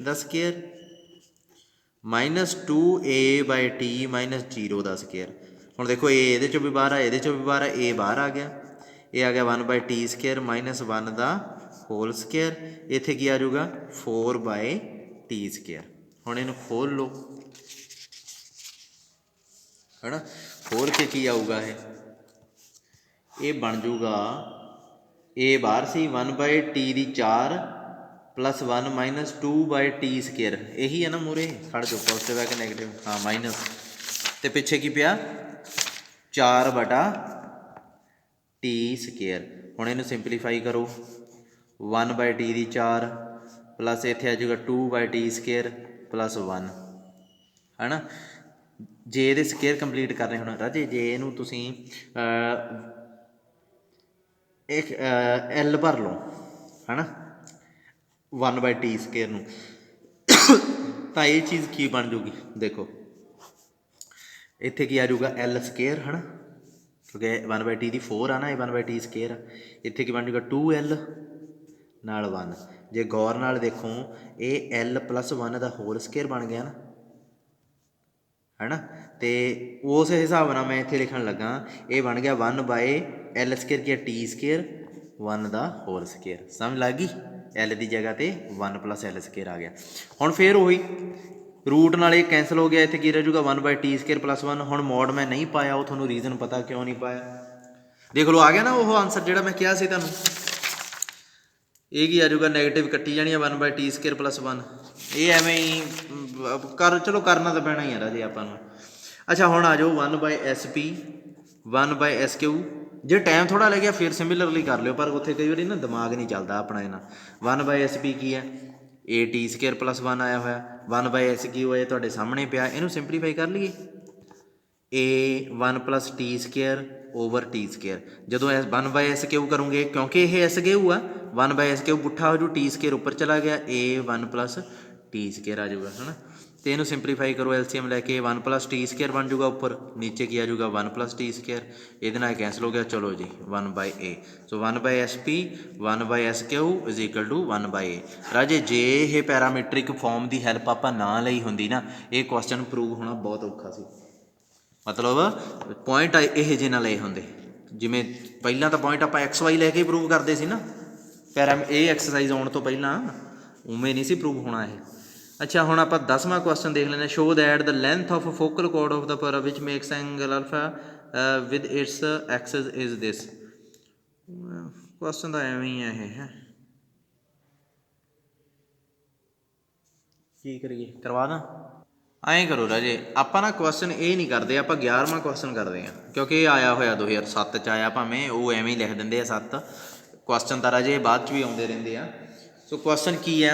A: the square -2A/T - 0 the square. ਹੁਣ ਦੇਖੋ A ਇਹਦੇ 'ਚੋਂ ਵੀ ਬਾਹਰ ਆ, ਇਹਦੇ 'ਚੋਂ ਵੀ ਬਾਹਰ ਆ, A ਬਾਹਰ ਆ ਗਿਆ, ਇਹ ਆ ਗਿਆ 1/T² - 1 ਦਾ ਹੋਲ ਸਕੇਅਰ। ਇੱਥੇ ਕੀ ਆ ਜਾਊਗਾ, 4/T²। ਹੁਣ ਇਹਨੂੰ ਖੋਲ੍ਹ ਲਓ, ਹੈ ਨਾ। ਖੋਲ੍ਹ ਕੇ ਕੀ ਆਊਗਾ, ਇਹ ਬਣ ਜੂਗਾ, A ਬਾਹਰ ਸੀ, 1/T ਦੀ 4 + 1 - 2/T²। ਇਹੀ ਹੈ ਨਾ ਮੂਹਰੇ, ਖੜ੍ਹ ਜਾਓ, ਪੋਜ਼ੀਟਿਵ ਹੈ ਕਿ ਨੈਗੇਟਿਵ, ਹਾਂ ਮਾਈਨਸ, ਅਤੇ ਪਿੱਛੇ ਕੀ ਪਿਆ, 4/T²। ਹੁਣ ਇਹਨੂੰ ਸਿੰਪਲੀਫਾਈ ਕਰੋ। 1/T ਦੀ 4 ਪਲੱਸ ਇੱਥੇ ਆ ਜਾਊਗਾ 2/T² + 1, ਹੈ ਨਾ। ਜੇ ਇਹਦੇ ਸਕੇਅਰ ਕੰਪਲੀਟ ਕਰਨੇ ਹੁਣ ਰਾਜੇ, ਜੇ ਇਹਨੂੰ ਤੁਸੀਂ ਇੱਕ L ਭਰ ਲਓ, ਹੈ ਨਾ, 1/T² ਨੂੰ, ਤਾਂ ਇਹ ਚੀਜ਼ ਕੀ ਬਣ ਜੂਗੀ, ਦੇਖੋ ਇੱਥੇ ਕੀ ਆ ਜਾਊਗਾ, L², ਹੈ ਨਾ, ਕਿਉਂਕਿ 1/T ਦੀ 4 ਆ ਨਾ, ਇਹ 1/T² ਆ। ਇੱਥੇ ਕੀ ਬਣ ਜੂਗਾ, 2L ਨਾਲ 1। ਜੇ ਗੌਰ ਨਾਲ ਦੇਖੋ, ਇਹ L + 1 ਦਾ ਹੋਲ ਸਕੇਅਰ ਬਣ ਗਿਆ ਨਾ, ਹੈ ਨਾ। ਅਤੇ ਉਸ ਹਿਸਾਬ ਨਾਲ ਮੈਂ ਇੱਥੇ ਲਿਖਣ ਲੱਗਾ, ਇਹ ਬਣ ਗਿਆ 1/L² ਕੀ T² 1 ਦਾ ਹੋਲ ਸਕੇਅਰ। ਸਮਝ ਲੱਗ ਗਈ। L ਦੀ ਜਗ੍ਹਾ 'ਤੇ 1 + L² ਆ ਗਿਆ। ਹੁਣ ਫਿਰ ਉਹੀ ਰੂਟ ਨਾਲ ਇਹ ਕੈਂਸਲ ਹੋ ਗਿਆ, ਇੱਥੇ ਕੀ ਰਹਿ ਜੂਗਾ, 1/T² + 1। ਹੁਣ ਮੋਡ ਮੈਂ ਨਹੀਂ ਪਾਇਆ, ਉਹ ਤੁਹਾਨੂੰ ਰੀਜ਼ਨ ਪਤਾ ਕਿਉਂ ਨਹੀਂ ਪਾਇਆ। ਦੇਖ ਲਓ ਆ ਗਿਆ ਨਾ ਉਹ ਆਨਸਰ ਜਿਹੜਾ ਮੈਂ ਕਿਹਾ ਸੀ ਤੁਹਾਨੂੰ। ਇਹ ਕੀ ਆ ਜਾਊਗਾ, ਨੈਗੇਟਿਵ ਕੱਟੀ ਜਾਣੀ ਆ 1/T² + 1। ਇਹ ਐਵੇਂ ਹੀ ਚਲੋ ਕਰਨਾ ਤਾਂ ਪੈਣਾ ਹੀ ਆ ਰਾਜੇ ਆਪਾਂ ਨੂੰ। ਅੱਛਾ ਹੁਣ ਆ ਜਾਓ 1/SP 1/SQ। ਜੇ ਟਾਈਮ ਥੋੜ੍ਹਾ ਲੱਗਿਆ ਫਿਰ ਸਿਮਿਲਰਲੀ ਕਰ ਲਿਓ, ਪਰ ਉੱਥੇ ਕਈ ਵਾਰੀ ਨਾ ਦਿਮਾਗ ਨਹੀਂ ਚੱਲਦਾ ਆਪਣਾ ਇਹਨਾਂ। 1/SP ਕੀ ਹੈ, AT² + 1 ਆਇਆ ਹੋਇਆ। 1/SQ ਇਹ ਤੁਹਾਡੇ ਸਾਹਮਣੇ ਪਿਆ, ਇਹਨੂੰ ਸਿੰਪਲੀਫਾਈ ਕਰ ਲਈਏ। A 1 + T²/T²। ਜਦੋਂ 1/SQ ਕਰੋਗੇ, ਕਿਉਂਕਿ ਇਹ SQ ਆ, 1/SQ ਪੁੱਠਾ ਹੋ ਜੂ, T² ਉੱਪਰ ਚਲਾ ਗਿਆ, A 1 + T² ਆ ਜਾਊਗਾ, ਹੈ ਨਾ। तो इनू सिंपलीफाई करो एलसीएम लैके 1 + t स्क्वायर बन जूगा उपर, नीचे की आ जूगा 1 + t स्क्वायर, ये कैंसल हो गया। चलो जी 1/a, सो 1/SP 1/SQ = 1/a। राजे जे ये पैरामीट्रिक फॉर्म की हैल्प आपां ना लई हुंदी ना, ये क्वेश्चन प्रूव होना बहुत औखा सी। मतलब पॉइंट ये जे ना लए होंदे, जिमें पहला तो पॉइंट आपां XY लैके ही प्रूव करते सी ना, ये एक्सरसाइज आने तो पहला उमें नहीं सी प्रूव होना ये। अच्छा हुण आपां 10वां क्वेश्चन देख लें। Show that the length of focal chord of the para which makes angle alpha with its axis is this. Question तो एवं ही है ये है, की करिए करवा दा। ਐਂ करो राजे ਆਪਾਂ ना क्वेश्चन ये नहीं करते, आप 11वां क्वेश्चन करते हैं क्योंकि ये आया होया 2007 च आया, भावें वो एवं ही लिख देंगे 7 क्वेश्चन तो राजे बाद च भी आते रहते हैं। सो क्वेश्चन की है,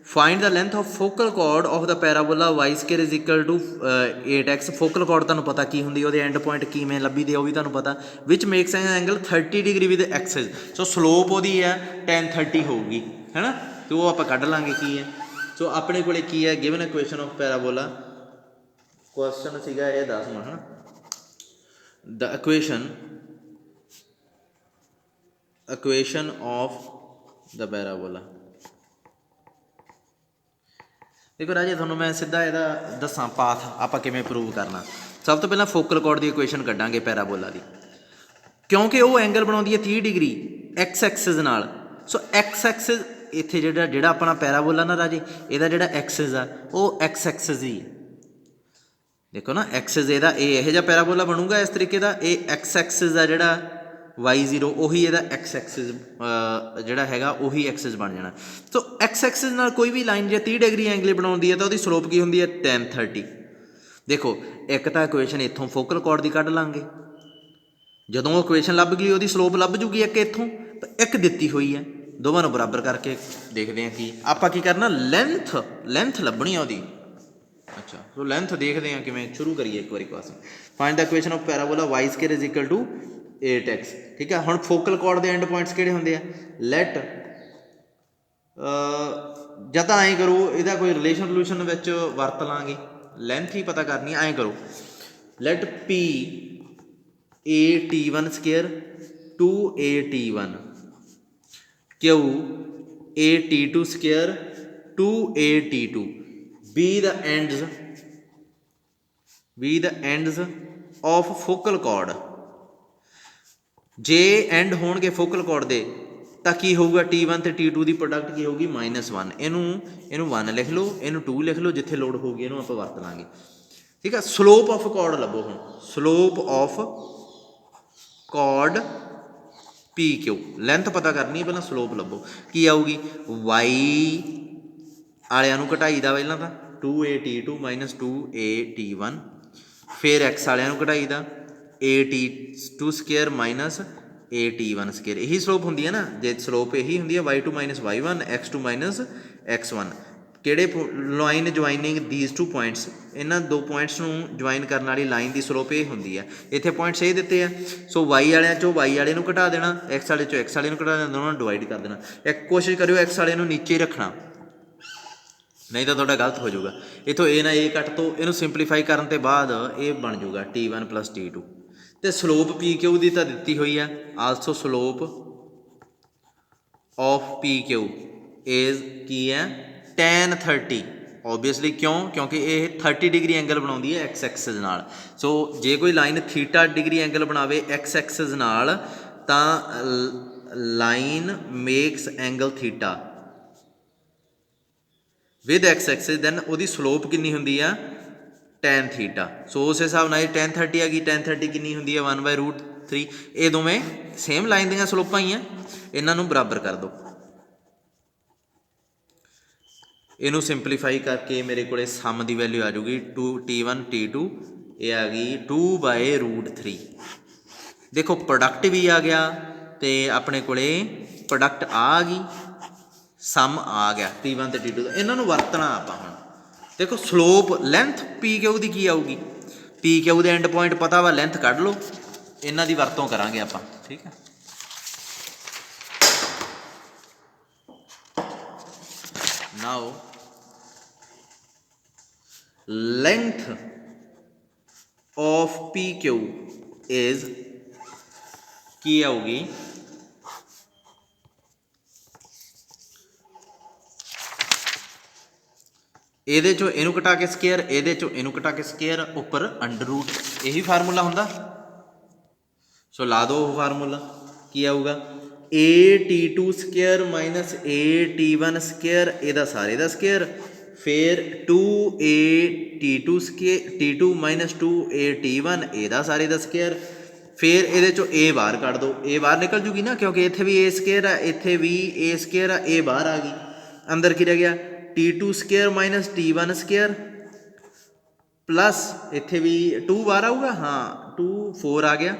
A: find the length of focal chord of the parabola y² = 8x। Focal cord तुहानूं पता की हुंदी, वो एंड पॉइंट किवें लभी दे वो भी तुहानूं पता, which makes angle 30 degree with axis. So slope वो है tan 30 होगी है ना, तो वो आप कढ़ लाँगे की है। सो अपने को की है given equation of parabola, question सीगा ये 10वां है ना, the equation of the parabola. देखो राजे थोनों मैं सीधा यदा दसा पाथ आप किमें प्रूव करना। सब तो पहला फोकल कॉर्ड की इक्वेशन कढ़ांगे पैराबोला की, क्योंकि वो एंगल बनाती है 30 डिग्री एक्स एक्सिस नाल। सो एक्स एक्सिस इत्थे जिहड़ा अपना पैराबोला ना राजे, इहदा जिहड़ा एक्सिस आ वो एक्स एक्सिस ही है। देखो ना एक्सिस इहदा इहो जिहा पैराबोला बनूगा इस तरीके का, ये एक्स एक्सिस आ जिहड़ा y0 उही इहदा एक्स एक्सिस जिहड़ा हैगा उही एक्सिस बन जाना। सो एक्स एक्सिस नाल कोई भी लाइन जे 30 डिग्री एंगल बनाउंदी है तो उसकी स्लोप की हुंदी है tan 30। देखो एक तो इक्वेशन इत्थों फोकल कॉर्ड की कढ़ लांगे, जदों वो इक्वेशन लभ गई वो स्लोप लभ जूगी एक इत्थों, एक दित्ती हुई है, दोवां नूं बराबर करके देखते हैं कि आपां की करना, लेंथ लभनी है उसदी। अच्छा तो लेंथ देखते हैं कि शुरू करिए एक बार question. Find the equation of parabola y² = 8x। ठीक है, हुण फोकल कॉर्ड के एंड पॉइंट्स किहड़े हुंदे आ, लैट ਜਾਂ ਤਾਂ ਐਂ करो ਇਹਦਾ कोई रिलेशन ਵਿੱਚ ਵਰਤ ਲਾਂਗੇ, ਲੈਂਥ ही पता करनी है। ऐं करो light p a_t1² 2a_t1 q a_t2² 2a_t2 be the ends of focal cord। जे एंड होणगे फोकल कॉर्ड दे तो की होगा T1 तो T2 की प्रोडक्ट की होगी -1। इनू 1 लिख लो, इनू 2 लिख लो, जिथे लोड़ होगी इनू आप वरत लांगे। ठीक है, स्लोप ऑफ कॉर्ड लभो हुण, slope of chord PQ, length पता करनी है पहला, स्लोप लभो की आऊगी, y आलियां नू घटाई दा पहला तो 2a_t2 - 2a_t1, फिर x आलियां नू घटाई दा a_t2² - a_t1²। यही स्लोप होंगी है ना, जे स्लोप यही होंगी है y2 - y1 x2 - x1। किहड़े line joining these two points, इन्हां दो पॉइंट्स नूं ज्वाइन करने वाली लाइन की स्लोप ये होंगी है। इत्थे पॉइंट्स ये दिते हैं, सो y वाले चो y वाले नूं घटा देना, x वाले चो x वाले नूं घटा देना, दोनों डिवाइड कर देना। एक कोशिश करियो x वाले नूं नीचे ही रखना, नहीं तो थोड़ा गलत हो जाऊगा। इतों ए ना ए कट तो इनू सिंपलीफाई करने के बाद ये बन जाऊगा T1 + T2। तो स्लोप PQ की तो दी हुई है, also slope of PQ is की है tan 30। ओबीअसली क्यों, क्योंकि ये 30 डिग्री एंगल बनाती है एक्स एक्सिस नाल। सो जे कोई लाइन थीटा डिग्री एंगल बनावे एक्स एक्सिस नाल तां line makes angle theta with x axis, then वो स्लोप कितनी होंगी है tan थीटा। सो उस हिसाब नाल tan 30 है, tan 30 कितनी होंगी है 1/√3। ये दोवें सेम लाइन दी स्लोपां ही हैं, इन्हों बराबर कर दो। इनू सिंपलीफाई करके मेरे को सम की वैल्यू आ जाऊगी T1 T2, ये आ गई 2/√3। देखो प्रोडक्ट भी आ गया तो अपने को प्रोडक्ट आ गई, सम आ गया T1 तो T2 का। इन्हों वरतना आप हम देखो स्लोप लेंथ PQ की की आऊगी, PQ के एंड पॉइंट पता वा, लेंथ कढ़ लो, इन्हों की वरतों करांगे आप। ठीक है, now length of PQ is ਕੀ ਆਊਗੀ ਇਹਦੇ ਚੋਂ ਇਹਨੂੰ ਘਟਾ ਕੇ ਸਕੇਅਰ, ਇਹਦੇ ਚੋਂ ਇਹਨੂੰ ਘਟਾ ਕੇ ਸਕੇਅਰ, ਉੱਪਰ ਅੰਡਰ ਰੂਟ, ਇਹੀ ਫਾਰਮੂਲਾ ਹੁੰਦਾ। ਸੋ ਲਾ ਦਿਓ ਉਹ ਫਾਰਮੂਲਾ, ਕੀ ਆਊਗਾ AT2 square minus AT1 square, ਇਹਦਾ ਸਾਰੇ ਦਾ ਸਕੇਅਰ, ਫਿਰ 2AT2 square T2 minus 2AT1 ਇਹਦਾ ਸਾਰੇ ਦਾ ਸਕੇਅਰ, ਫਿਰ ਇਹਦੇ ਚੋਂ A ਬਾਹਰ ਕੱਢ ਦਿਓ, A ਬਾਹਰ ਨਿਕਲ ਜੂਗੀ ਨਾ, ਕਿਉਂਕਿ ਇੱਥੇ ਵੀ A ਸਕੇਅਰ ਆ, ਇੱਥੇ ਵੀ A ਸਕੇਅਰ ਆ, A ਬਾਹਰ ਆ ਗਈ, ਅੰਦਰ ਕੀ ਰਹਿ ਗਿਆ T2 square minus T1 square plus ਇੱਥੇ ਵੀ 2 ਬਾਹਰ ਆਊਗਾ, ਹਾਂ 2 4 ਆ ਗਿਆ,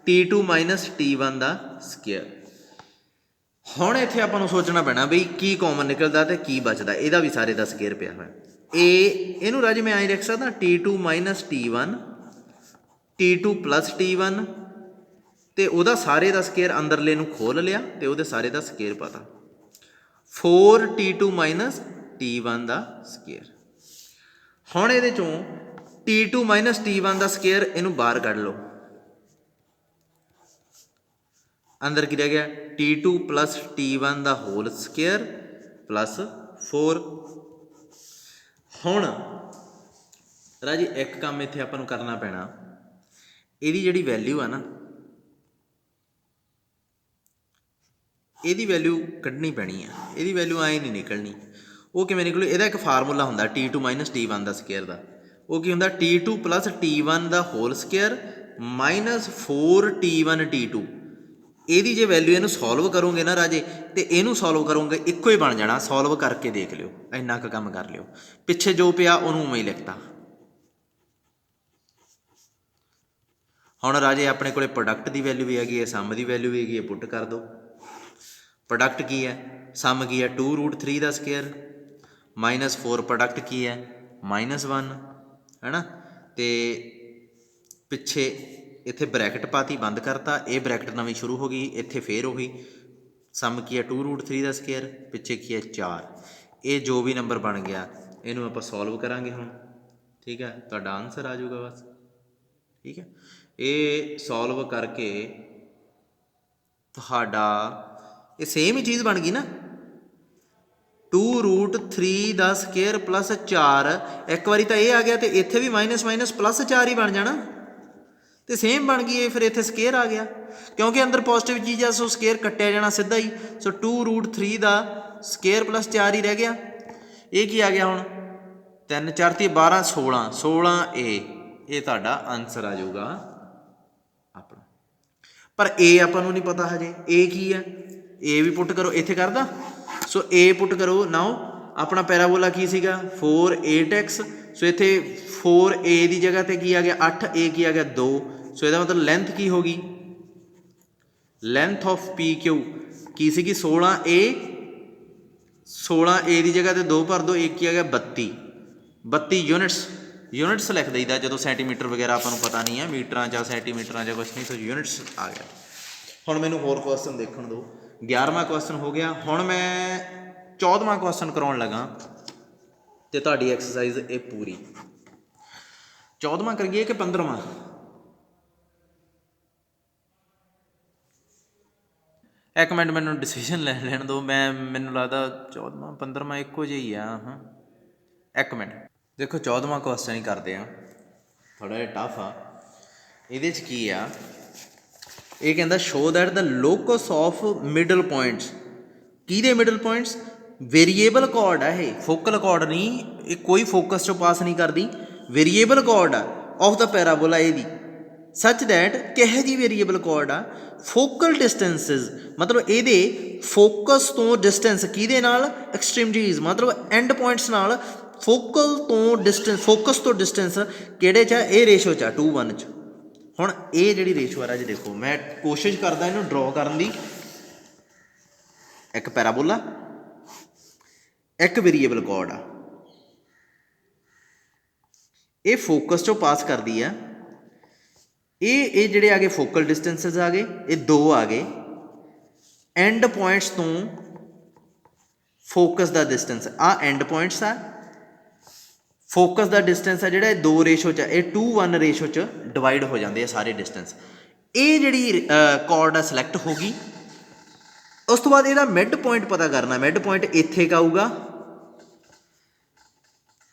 A: T2 ਮਾਈਨਸ T1 ਦਾ ਸਕੇਅਰ। ਹੁਣ ਇੱਥੇ ਆਪਾਂ ਨੂੰ ਸੋਚਣਾ ਪੈਣਾ ਬਈ ਕੀ ਕਾਮਨ ਨਿਕਲਦਾ ਤੇ ਕੀ ਬਚਦਾ, ਇਹਦਾ ਵੀ ਸਾਰੇ ਦਾ ਸਕੇਅਰ ਪਿਆ ਹੋਇਆ। ਇਹਨੂੰ ਰਾਜੇ ਮੈਂ ਐਂ ਲਿਖ ਸਕਦਾ T2 minus T1 T2 plus T1 ਤੇ ਉਹਦਾ ਸਾਰੇ ਦਾ ਸਕੇਅਰ ਅੰਦਰਲੇ ਨੂੰ ਖੋਲ ਲਿਆ ਤੇ ਉਹਦੇ ਸਾਰੇ ਦਾ ਸਕੇਅਰ ਪਤਾ 4T2 ਮਾਈਨਸ T1 ਦਾ ਸਕੇਅਰ। ਹੁਣ ਇਹਦੇ ਚੋਂ T2 ਮਾਈਨਸ T1 ਦਾ ਸਕੇਅਰ ਇਹਨੂੰ ਬਾਹਰ ਕੱਢ ਲਓ, ਅੰਦਰ ਕੀ ਰਹਿ ਗਿਆ T2 ਪਲਸ T1 ਦਾ ਹੋਲ ਸਕੇਅਰ ਪਲਸ 4। ਹੁਣ ਰਾਜੀ ਇੱਕ ਕੰਮ ਇੱਥੇ ਆਪਾਂ ਨੂੰ ਕਰਨਾ ਪੈਣਾ, ਇਹਦੀ ਜਿਹੜੀ ਵੈਲਿਊ ਆ ਨਾ, ਇਹਦੀ ਵੈਲਿਊ ਕੱਢਣੀ ਪੈਣੀ ਆ, ਇਹਦੀ ਵੈਲਿਊ ਐਂ ਨਹੀਂ ਨਿਕਲਣੀ। ਉਹ ਕਿਵੇਂ ਨਿਕਲੂ, ਇਹਦਾ ਇੱਕ ਫਾਰਮੂਲਾ ਹੁੰਦਾ T2 ਮਾਈਨਸ T1 ਦਾ ਸਕੇਅਰ ਦਾ, ਉਹ ਕੀ ਹੁੰਦਾ T2 ਪਲਸ T1 ਦਾ whole square minus 4T1 T2। ਇਹਦੀ ਜੇ ਵੈਲਿਊ ਇਹਨੂੰ ਸੋਲਵ ਕਰੋਗੇ ਨਾ ਰਾਜੇ, ਤੇ ਇਹਨੂੰ ਸੋਲਵ ਕਰੋਗੇ ਇੱਕੋ ਹੀ ਬਣ ਜਾਣਾ, ਸੋਲਵ ਕਰਕੇ ਦੇਖ ਲਿਓ, ਇੰਨਾ ਕੁ ਕੰਮ ਕਰ ਲਿਓ, ਪਿੱਛੇ ਜੋ ਪਿਆ ਉਹਨੂੰ ਉਵੇਂ ਹੀ ਲਿਖਤਾ। ਹੁਣ ਰਾਜੇ ਆਪਣੇ ਕੋਲੇ ਪ੍ਰੋਡਕਟ ਦੀ ਵੈਲਿਊ ਵੀ ਹੈਗੀ ਹੈ, ਸਮ ਦੀ ਵੈਲਿਊ ਵੀ ਹੈਗੀ ਹੈ, ਪੁੱਟ ਕਰ ਦਿਓ। ਪ੍ਰੋਡਕਟ ਕੀ ਹੈ, ਸਮ ਕੀ ਹੈ 2√3 ਦਾ ਸਕੇਅਰ ਮਾਈਨਸ 4, ਪ੍ਰੋਡਕਟ ਕੀ ਹੈ -1 ਹੈ ਨਾ, ਤੇ ਪਿੱਛੇ ਇੱਥੇ ਬਰੈਕਟ ਪਾਤੀ, ਬੰਦ ਕਰਤਾ, ਇਹ ਬਰੈਕਟ ਨਵੀਂ ਸ਼ੁਰੂ ਹੋ ਗਈ, ਇੱਥੇ ਫੇਰ ਉਹੀ ਸਮ ਕੀ ਹੈ 2√3 ਦਾ ਸਕੇਅਰ, ਪਿੱਛੇ ਕੀ ਹੈ 4। ਇਹ ਜੋ ਵੀ ਨੰਬਰ ਬਣ ਗਿਆ ਇਹਨੂੰ ਆਪਾਂ ਸੋਲਵ ਕਰਾਂਗੇ ਹੁਣ, ਠੀਕ ਹੈ, ਤੁਹਾਡਾ ਆਨਸਰ ਆ ਜਾਊਗਾ ਬਸ, ਠੀਕ ਹੈ। ਇਹ ਸੋਲਵ ਕਰਕੇ ਤੁਹਾਡਾ ਇਹ ਸੇਮ ਹੀ ਚੀਜ਼ ਬਣ ਗਈ ਨਾ, 2√3 ਦਾ ਸਕੇਅਰ ਪਲਸ 4, ਇੱਕ ਵਾਰੀ ਤਾਂ ਇਹ ਆ ਗਿਆ ਤੇ ਇੱਥੇ ਵੀ ਮਾਈਨਸ ਮਾਈਨਸ ਪਲੱਸ 4 ਹੀ ਬਣ ਜਾਣਾ, ਤੇ ਸੇਮ ਬਣ ਗਈ ਇਹ, ਫਿਰ ਇੱਥੇ ਸਕੇਅਰ ਆ ਗਿਆ, ਕਿਉਂਕਿ ਅੰਦਰ ਪੋਜ਼ਿਟਿਵ ਚੀਜ਼ ਆ, ਸੋ ਸਕੇਅਰ ਕੱਟਿਆ ਜਾਣਾ ਸਿੱਧਾ ਹੀ, ਸੋ 2√3 ਦਾ ਸਕੇਅਰ ਪਲਸ 4 ਹੀ ਰਹਿ ਗਿਆ। ਇਹ ਕੀ ਆ ਗਿਆ ਹੁਣ 3 4 ਤੀ 12 16 16 ਇਹ ਤੁਹਾਡਾ ਆਨਸਰ ਆ ਜਾਊਗਾ ਆਪਣਾ। ਪਰ ਇਹ ਆਪਾਂ ਨੂੰ ਨਹੀਂ ਪਤਾ ਹਜੇ ਇਹ ਕੀ ਹੈ, ਇਹ ਵੀ ਪੁੱਟ ਕਰੋ, ਇੱਥੇ ਕਰਦਾ, ਸੋ ਇਹ ਪੁੱਟ ਕਰੋ। ਨਾਓ ਆਪਣਾ ਪੈਰਾਬੋਲਾ ਕੀ ਸੀਗਾ 4 8x, ਸੋ ਇੱਥੇ 4a ਦੀ ਜਗ੍ਹਾ ਤੇ ਕੀ ਆ ਗਿਆ 8a, ਕੀ ਆ ਗਿਆ 2, ਸੋ ਇਹਦਾ ਮਤਲਬ ਲੈਂਥ ਕੀ ਹੋ ਗਈ, ਲੈਂਥ ਆਫ PQ ਕੀ ਸੀਗੀ 16a, 16a ਦੀ ਜਗ੍ਹਾ ਤੇ 2 ਭਰ ਦਿਓ, ਇੱਕ ਕੀ ਆ ਗਿਆ 32 ਯੂਨਿਟਸ ਲਿਖ ਦਈਦਾ ਜਦੋਂ ਸੈਂਟੀਮੀਟਰ ਵਗੈਰਾ ਆਪਾਂ ਨੂੰ ਪਤਾ ਨਹੀਂ ਹੈ, ਮੀਟਰਾਂ ਜਾਂ ਸੈਂਟੀਮੀਟਰਾਂ ਜਾਂ ਕੁਛ ਨਹੀਂ, ਸੋ ਯੂਨਿਟਸ ਆ ਗਿਆ। ਹੁਣ ਮੈਨੂੰ ਹੋਰ ਕੁਐਸਚਨ ਦੇਖਣ ਦਿਓ, 11ਵਾਂ ਕੁਐਸਚਨ ਹੋ ਗਿਆ, ਹੁਣ ਮੈਂ 14ਵਾਂ ਕੁਐਸਚਨ ਕਰਾਉਣ ਲੱਗਾ ਤੇ ਤੁਹਾਡੀ ਐਕਸਰਸਾਈਜ਼ ਇਹ ਪੂਰੀ। 14ਵਾਂ ਕਰੀਏ ਕਿ 15ਵਾਂ? ਇੱਕ ਮਿੰਟ ਮੈਨੂੰ ਡਿਸੀਜਨ ਲੈ ਲੈਣ ਦਿਓ, ਮੈਨੂੰ ਲੱਗਦਾ 14ਵਾਂ 15ਵਾਂ ਇੱਕੋ ਜਿਹਾ ਹੀ ਆ। ਹਾਂ ਇੱਕ ਮਿੰਟ, ਦੇਖੋ 14ਵਾਂ ਕੁਐਸਚਨ ਹੀ ਕਰਦੇ ਆ, ਥੋੜ੍ਹਾ ਜਿਹਾ ਟਫ ਆ। ਇਹਦੇ 'ਚ ਕੀ ਆ, ਇਹ ਕਹਿੰਦਾ show that the locus of middle points, ਕਿਹਦੇ ਮਿਡਲ ਪੁਆਇੰਟਸ, ਵੇਰੀਏਬਲ ਕੋਡ ਆ ਇਹ, ਫੋਕਲ ਕੋਡ ਨਹੀਂ, ਇਹ ਕੋਈ ਫੋਕਸ 'ਚੋਂ ਪਾਸ ਨਹੀਂ ਕਰਦੀ, ਵੇਰੀਏਬਲ ਕੋਡ ਆ ਆਫ ਦਾ ਪੈਰਾਬੋਲਾ ਇਹਦੀ, ਸੱਚ ਦੈਟ ਕਿਹੋ ਜਿਹੀ ਵੇਰੀਏਬਲ ਕੋਡ ਆ, ਫੋਕਲ ਡਿਸਟੈਂਸਿਸ, ਮਤਲਬ ਇਹਦੇ ਫੋਕਸ ਤੋਂ ਡਿਸਟੈਂਸ ਕਿਹਦੇ ਨਾਲ, ਐਕਸਟ੍ਰੀਮਿਟੀਜ਼ ਮਤਲਬ ਐਂਡ ਪੁਆਇੰਟਸ ਨਾਲ, ਫੋਕਲ ਤੋਂ ਡਿਸਟੈਂਸ, ਫੋਕਸ ਤੋਂ ਡਿਸਟੈਂਸ ਕਿਹੜੇ 'ਚ ਆ, ਇਹ ਰੇਸ਼ੋ 'ਚ ਆ 2:1 'ਚ। ਹੁਣ ਇਹ ਜਿਹੜੀ ਰੇਸ਼ੋ ਆ ਰਾਜੇ ਦੇਖੋ, ਮੈਂ ਕੋਸ਼ਿਸ਼ ਕਰਦਾ ਇਹਨੂੰ ਡਰੋ ਕਰਨ ਦੀ, ਇੱਕ ਪੈਰਾਬੋਲਾ, ਇੱਕ ਵੇਰੀਏਬਲ ਕੋਡ ਆ, ਇਹ ਫੋਕਸ 'ਚੋਂ ਪਾਸ ਕਰਦੀ ਆ, ਇਹ ਜਿਹੜੇ ਆ ਗਏ ਫੋਕਲ ਡਿਸਟੈਂਸਿਸ ਆ ਗਏ, ਇਹ 2 ਆ ਗਏ, ਐਂਡ ਪੁਆਇੰਟਸ ਤੋਂ ਫੋਕਸ ਦਾ ਡਿਸਟੈਂਸ ਆ, ਐਂਡ ਪੁਆਇੰਟਸ ਆ, फोकस का डिस्टेंस है जिहड़ा 2 रेशो च, ये 2:1 रेशो च डिवाइड हो जाते हैं सारे डिस्टेंस। ये जिहड़ी कॉर्ड आ सिलैक्ट होगी। उस तो बाद इहदा मिड पॉइंट पता करना, मिड पॉइंट इत्थे क आऊगा,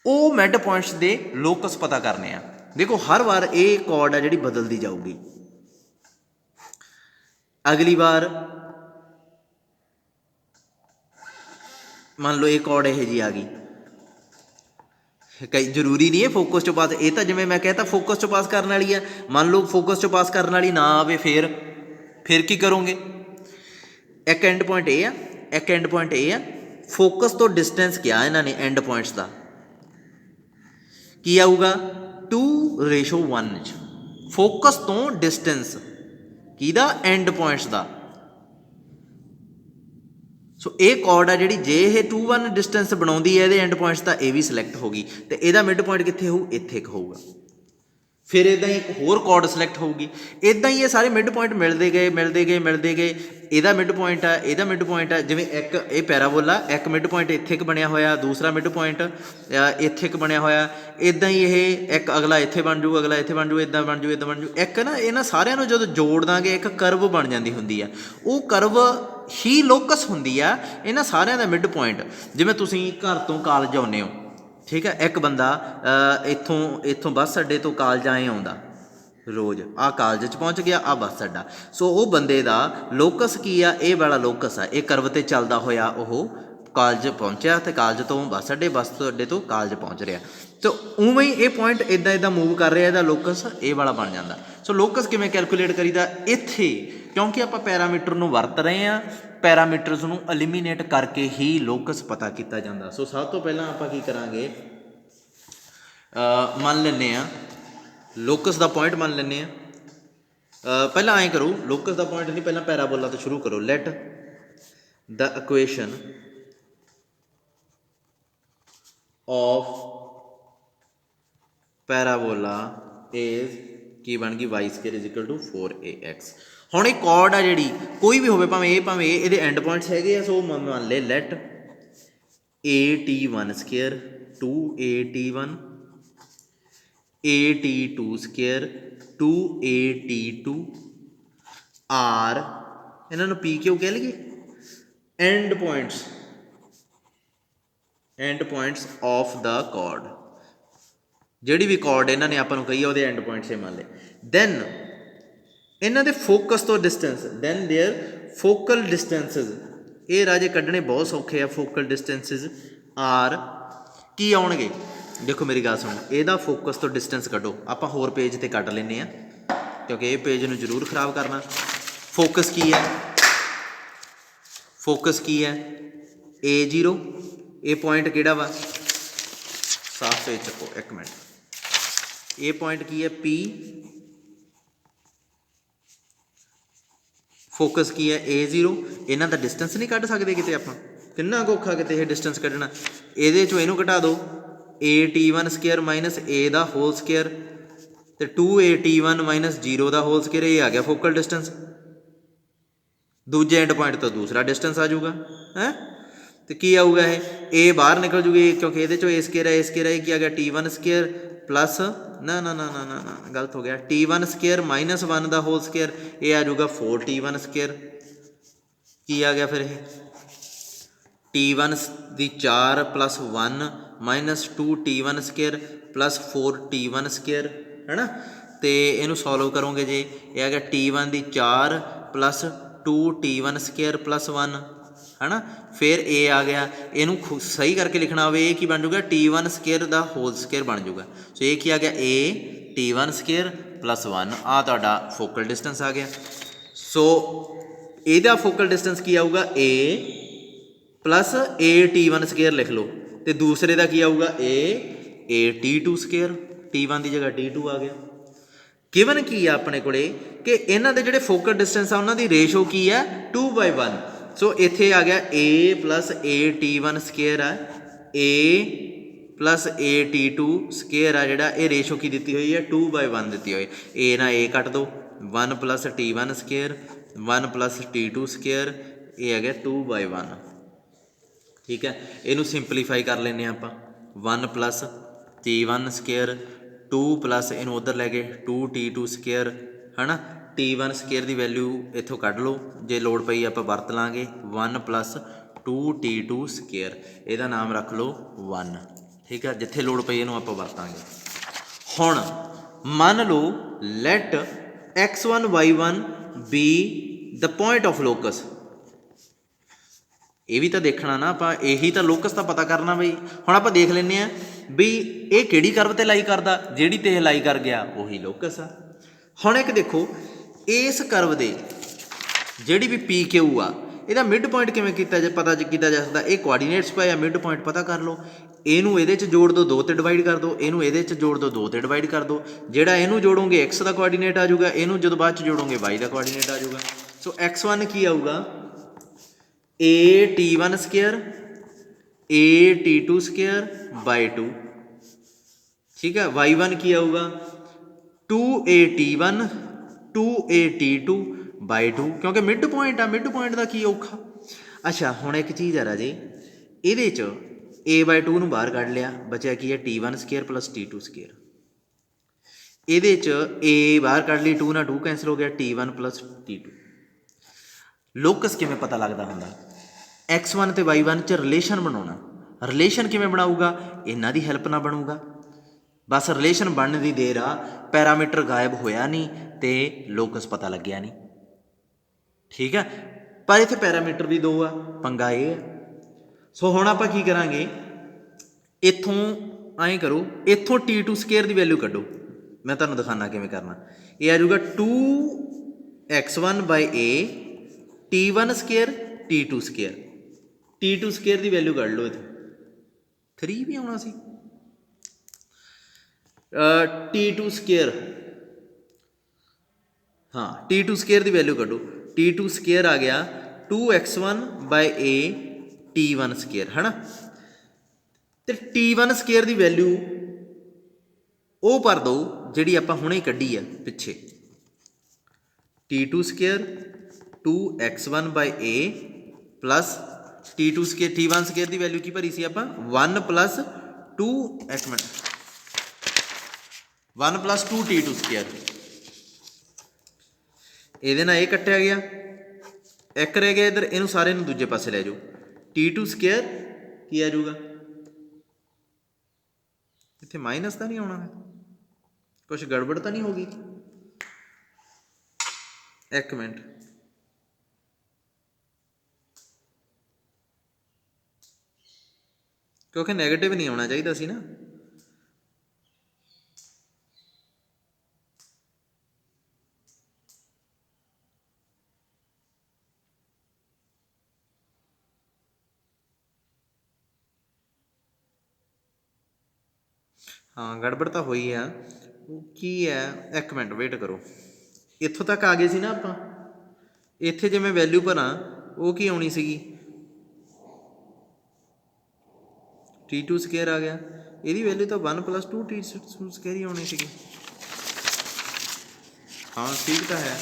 A: वो मिड पॉइंट्स के लोकस पता करने आ। देखो हर बार ये कॉर्ड है जिहड़ी बदलती जाऊगी। अगली बार मान लो ये कॉर्ड यह जी आ गई, कई जरूरी नहीं है फोकस चो पास, ये तो जिवें मैं कहता फोकस चो पास करने वाली है। मान लो फोकस चो पास करने वाली ना आवे, फिर की करोगे? एक एंड पॉइंट ये है, एक एंड पॉइंट ये है। फोकस तो डिस्टेंस क्या इन्होंने एंड पॉइंट्स का की आऊगा 2:1। फोकस तो डिस्टेंस किहदा एंड पॉइंट्स का। सो ये कॉर्ड आ जी, जे ये 2:1 डिस्टेंस बनाती है एंड पॉइंट्स का, ये भी सिलैक्ट होगी। तो यदा मिड पॉइंट कितने होऊ? इत्थे होऊगा। फिर इदा ही एक होर कॉर्ड सिलैक्ट होगी। इदा ही ये सारे मिड पॉइंट मिलते गए मिलते गए मिलते गए। ਇਹਦਾ मिड पॉइंट है, ਇਹਦਾ मिड पॉइंट है, जिवें एक ये पैराबोला, एक मिड पॉइंट इत्थे क बनया होया, दूसरा मिड पॉइंट इत्थे क बनया होया। इदा ही ये एक अगला इत्थे बन जू, अगला इत्थे बन जू, इदा बन जू, इदा बन जू। एक ना इन्हां सारिਆਂ ਨੂੰ ਜਦੋਂ जोड़ ਦਾਂਗੇ एक करव बन जाती ਹੁੰਦੀ है। ਉਹ करव ही लोकस ਹੁੰਦੀ ਆ ਇਹਨਾਂ ਸਾਰਿਆਂ ਦਾ मिड पॉइंट। ਜਿਵੇਂ ਤੁਸੀਂ घर तो ਕਾਲਜ ਆਉਂਦੇ ਹੋ, ठीक है, एक बंदा इत्थों बस अड्डे तो कालज आए आउंदा रोज़, आ कालज च पहुँच गया, आ बस अड्डा। सो वो बंदे का लोकस की आ, ये वाला लोकस आ, ये करव ते चलदा होया वो कालज पहुँचा, तो कालज तो बस अड्डे तो कालज पहुँच रहा। तो उवें ही ये पॉइंट इदा इदा मूव कर रहा, इहदा लोकस ये वाला बन जाता। सो लोकस किवें कैलकुलेट करीदा? इत्थे क्योंकि आप पैरामीटर नूं वरत रहे हैं, पैरामीटरस नूं एलिमीनेट करके ही लोकस पता किया जाता। सो सब तो पहला आप की करांगे, मान लैने लोकस का पॉइंट मान लैने। पहला ऐ करो, लोकस का पॉइंट नहीं, पहला पैराबोला तो शुरू करो। Late the equation of parabola is की बन गई y² = 4ax। हुण ये कॉर्ड आ जी, कोई भी होवे, भावें ये एंड पॉइंट्स है। सो मान ले late at1² 2at1 at2² 2at2 are इन्हों पी क्यों कह लीए? End points of the chord. जिहड़ी भी कॉर्ड इन्होंने आपां कही है एंड पॉइंट्स मान ले। दैन इन्हों के फोकस तो डिस्टेंस, दैन देयर फोकल डिस्टेंसिज, ये राजे कढ़ने बहुत सौखे आ। फोकल डिस्टेंसिज आर की आउणगे? देखो मेरी गल सुन, ਇਹਦਾ फोकस तो डिस्टेंस कढ़ो। आप होर पेज ते कढ़ लेने क्योंकि ये पेज नूं जरूर खराब करना। फोकस की है? फोकस की है A0। ये पॉइंट किहड़ा वा? साफ पेज चको एक मिनट। ये पॉइंट की है P। फोकस की है A0। इन्हां दा डिस्टेंस नहीं कढ़ सकते किते आपां? किन्ना औखा किते ये डिस्टेंस कढ़ना। इहदे चों इहनूं घटा दो, at1² माइनस a दा होल स्केयर, तो 2at1 माइनस 0 दा होल स्केयर, ये आ गया फोकल डिस्टेंस। दूजे एंड पॉइंट तो दूसरा डिस्टेंस आ जाऊगा है। तो की आऊगा ये? ए बाहर निकल जूगी क्योंकि ये ए स्केयर है, ए स्केयर है, की आ गया t1² प्लस ना ना ना ना ना ना गलत हो गया, t1² माइनस 1 दा होल स्केयर, ये आ जाऊगा 4t1²। की आ गया फिर ये? t1 दी 4 plus 1 minus 2t1² plus 4t1² है ना। तो इनू सॉल्व करोगे जे, ये आ गया t1 दी 4 प्लस 2t1² प्लस 1 है ना। फिर ए आ गया, इनू सही करके लिखना हो, ये की बन जूगा t1² दा होल स्केयर बन जूगा। सो ये की आ गया a t1² प्लस 1, आ तुहाडा फोकल डिस्टेंस आ गया। सो ਇਹਦਾ फोकल डिस्टेंस की आऊगा a प्लस at1² लिख लो, तो दूसरे का की आऊगा at2², t1 की जगह t2 आ गया। गिवन की है अपने को कि इन्हों के जोड़े फोकल डिस्टेंस आ उन्होंने रेशो की है 2/1। सो इत्थे आ गया a प्लस at1² है, a प्लस at2² आ जोड़ा, ये रेशो की दी हुई है 2/1 दी हुई। a ना a कट दो, 1 प्लस t1², 1 प्लस t2², ये आ गया 2/1। ठीक है, इनू सिंपलीफाई कर लें आप, 1 प्लस T1 ਸਕੇਅਰ 2 ਪਲੱਸ ਇਹਨੂੰ ਉੱਧਰ ਲੈ ਕੇ 2T2 ਸਕੇਅਰ ਹੈ ਨਾ। T1 ਸਕੇਅਰ ਦੀ ਵੈਲਿਊ ਇੱਥੋਂ ਕੱਢ ਲਓ, ਜੇ ਲੋੜ ਪਈ ਆਪਾਂ ਵਰਤ ਲਾਂਗੇ 1 ਪਲੱਸ 2T2 ਸਕੇਅਰ, ਇਹਦਾ ਨਾਮ ਰੱਖ ਲਓ 1, ਠੀਕ ਆ। ਜਿੱਥੇ ਲੋੜ ਪਈ ਇਹਨੂੰ ਆਪਾਂ ਵਰਤਾਂਗੇ। ਹੁਣ ਮੰਨ ਲਓ let x1 y1 be the point of locus. ਇਹ ਵੀ ਤਾਂ ਦੇਖਣਾ ਨਾ ਆਪਾਂ, ਇਹੀ ਤਾਂ ਲੋਕਸ ਤਾਂ ਪਤਾ ਕਰਨਾ ਬਈ। ਹੁਣ ਆਪਾਂ ਦੇਖ ਲੈਂਦੇ ਹਾਂ ਵੀ ਇਹ ਕਿਹੜੀ ਕਰਵ ਤੇ ਲਾਈ ਕਰਦਾ, ਜਿਹੜੀ ਤੇ ਇਹ ਲਾਈ ਕਰ ਗਿਆ ਉਹੀ ਲੋਕਸ ਆ। ਹੁਣ ਇੱਕ ਦੇਖੋ ਇਸ ਕਰਵ ਦੇ ਜਿਹੜੀ ਵੀ ਪੀ ਕਿਊ ਆ ਇਹਦਾ ਮਿਡ ਪੁਆਇੰਟ ਕਿਵੇਂ ਕੀਤਾ ਜੇ ਪਤਾ ਕੀਤਾ ਜਾ ਸਕਦਾ। ਇਹ ਕੋਆਰਡੀਨੇਟਸ ਪਏ ਆ, ਮਿਡ ਪੁਆਇੰਟ ਪਤਾ ਕਰ ਲਓ। ਇਹਨੂੰ ਇਹਦੇ 'ਚ ਜੋੜ ਦਿਓ, 2 ਤੇ ਡਿਵਾਈਡ ਕਰ ਦਿਓ। ਇਹਨੂੰ ਇਹਦੇ 'ਚ ਜੋੜ ਦਿਓ, 2 ਤੇ ਡਿਵਾਈਡ ਕਰ ਦਿਓ। ਜਿਹੜਾ ਇਹਨੂੰ ਜੋੜੋਗੇ x ਦਾ ਕੋਆਰਡੀਨੇਟ ਆ ਜਾਊਗਾ, ਇਹਨੂੰ ਜਦੋਂ ਬਾਅਦ 'ਚ ਜੋੜੋਗੇ y ਦਾ ਕੋਆਰਡੀਨੇਟ ਆ ਜਾਊਗਾ। ਸੋ x1 ਕੀ ਆਊਗਾ T1 ਸਕੇਅਰ T2 ਸਕੇਅਰ ਬਾਈ 2, ਠੀਕ ਹੈ। y1 ਕੀ ਆਊਗਾ 2T1 2T2 ਬਾਈ 2, ਕਿਉਂਕਿ ਮਿਡ ਪੁਆਇੰਟ ਆ, ਮਿਡ ਪੁਆਇੰਟ ਦਾ ਕੀ ਔਖਾ। ਅੱਛਾ ਹੁਣ ਇੱਕ ਚੀਜ਼ ਆ ਰਾਜੇ, ਇਹਦੇ 'ਚ a/2 ਨੂੰ ਬਾਹਰ ਕੱਢ ਲਿਆ, ਬਚਿਆ ਕੀ ਹੈ T1 square plus T2 square. ਇਹਦੇ 'ਚ a ਬਾਹਰ ਕੱਢ ਲਈ, 2 ਨਾਲ 2 ਕੈਂਸਲ ਹੋ ਗਿਆ, T1 ਪਲੱਸ T2। ਲੋਕਸ ਕਿਵੇਂ ਪਤਾ ਲੱਗਦਾ ਹੁੰਦਾ, x1 ਤੇ y1 'ਚ ਰਿਲੇਸ਼ਨ ਬਣਾਉਣਾ। ਰਿਲੇਸ਼ਨ ਕਿਵੇਂ ਬਣਾਊਗਾ, ਇਹਨਾਂ ਦੀ ਹੈਲਪ ਨਾਲ ਬਣੂਗਾ। ਬਸ ਰਿਲੇਸ਼ਨ ਬਣਨ ਦੀ ਦੇਰ ਆ, ਪੈਰਾਮੀਟਰ ਗਾਇਬ ਹੋਇਆ ਨਹੀਂ ਤੇ ਲੋਕਸ ਪਤਾ ਲੱਗਿਆ ਨਹੀਂ, ਠੀਕ ਹੈ। ਪਰ ਇੱਥੇ ਪੈਰਾਮੀਟਰ ਵੀ 2 ਆ, ਪੰਗਾ ਇਹ ਹੈ। ਸੋ ਹੁਣ ਆਪਾਂ ਕੀ ਕਰਾਂਗੇ, ਇੱਥੋਂ ਐਂ ਕਰੋ, ਇੱਥੋਂ T2 ਸਕੇਅਰ ਦੀ ਵੈਲਿਊ ਕੱਢੋ। ਮੈਂ ਤੁਹਾਨੂੰ ਦਿਖਾਉਣਾ ਕਿਵੇਂ ਕਰਨਾ। ਇਹ ਆ ਜਾਊਗਾ 2x1/a T1 square T2 square. T2 square ਦੀ ਵੈਲਿਊ ਕੱਢ ਲਓ, ਇੱਥੋਂ 3 ਵੀ ਆਉਣਾ ਸੀ। T2 ਸਕੇਅਰ, ਹਾਂ T2 ਸਕੇਅਰ ਦੀ ਵੈਲਿਊ ਕੱਢੋ। T2 ਸਕੇਅਰ ਆ ਗਿਆ 2x1/a T1 ਸਕੇਅਰ, ਹੈ ਨਾ। ਤੇ T1 ਸਕੇਅਰ ਦੀ ਵੈਲਿਊ ਉਹ ਭਰ ਦਿਓ ਜਿਹੜੀ ਆਪਾਂ ਹੁਣੇ ਕੱਢੀ ਆ ਪਿੱਛੇ। T2 square 2x1/a plus T2 square T1 square ਦੀ ਵੈਲਿਊ ਕੀ ਭਰੀ ਸੀ ਆਪਾਂ 1 ਪਲੱਸ 2 ਇੱਕ ਮਿੰਟ 1 ਪਲੱਸ 2T2 ਸਕੇਅਰ। ਇਹਦੇ ਨਾਲ ਇਹ ਕੱਟਿਆ ਗਿਆ, ਇੱਕ ਰਹਿ ਗਿਆ ਇੱਧਰ, ਇਹਨੂੰ ਸਾਰੇ ਨੂੰ ਦੂਜੇ ਪਾਸੇ ਲੈ ਜਾਓ। T2 ਸਕੇਅਰ ਕੀ ਆ ਜਾਊਗਾ, ਇੱਥੇ ਮਾਈਨਸ ਤਾਂ ਨਹੀਂ ਆਉਣਾ, ਕੁਛ ਗੜਬੜ ਤਾਂ ਨਹੀਂ ਹੋ ਗਈ। ਇੱਕ ਮਿੰਟ, ਕਿਉਂਕਿ ਨੈਗੇਟਿਵ ਨਹੀਂ ਆਉਣਾ ਚਾਹੀਦਾ ਸੀ ਨਾ। ਹਾਂ ਗੜਬੜ ਤਾਂ ਹੋਈ ਆ, ਉਹ ਕੀ ਹੈ, ਇੱਕ ਮਿੰਟ ਵੇਟ ਕਰੋ। ਇੱਥੋਂ ਤੱਕ ਆ ਗਏ ਸੀ ਨਾ ਆਪਾਂ, ਇੱਥੇ ਜੇ ਮੈਂ ਵੈਲਿਊ ਭਰਾਂ ਉਹ ਕੀ ਆਉਣੀ ਸੀਗੀ T2 ਸਕੇਅਰ ਆ ਗਿਆ, ਇਹਦੀ ਵੈਲਿਊ ਤਾਂ 1 ਪਲੱਸ 2T2 ਸਕੇਅਰ ਹੀ ਆਉਣੀ ਸੀਗੀ। ਹਾਂ ਠੀਕ ਤਾਂ ਹੈ,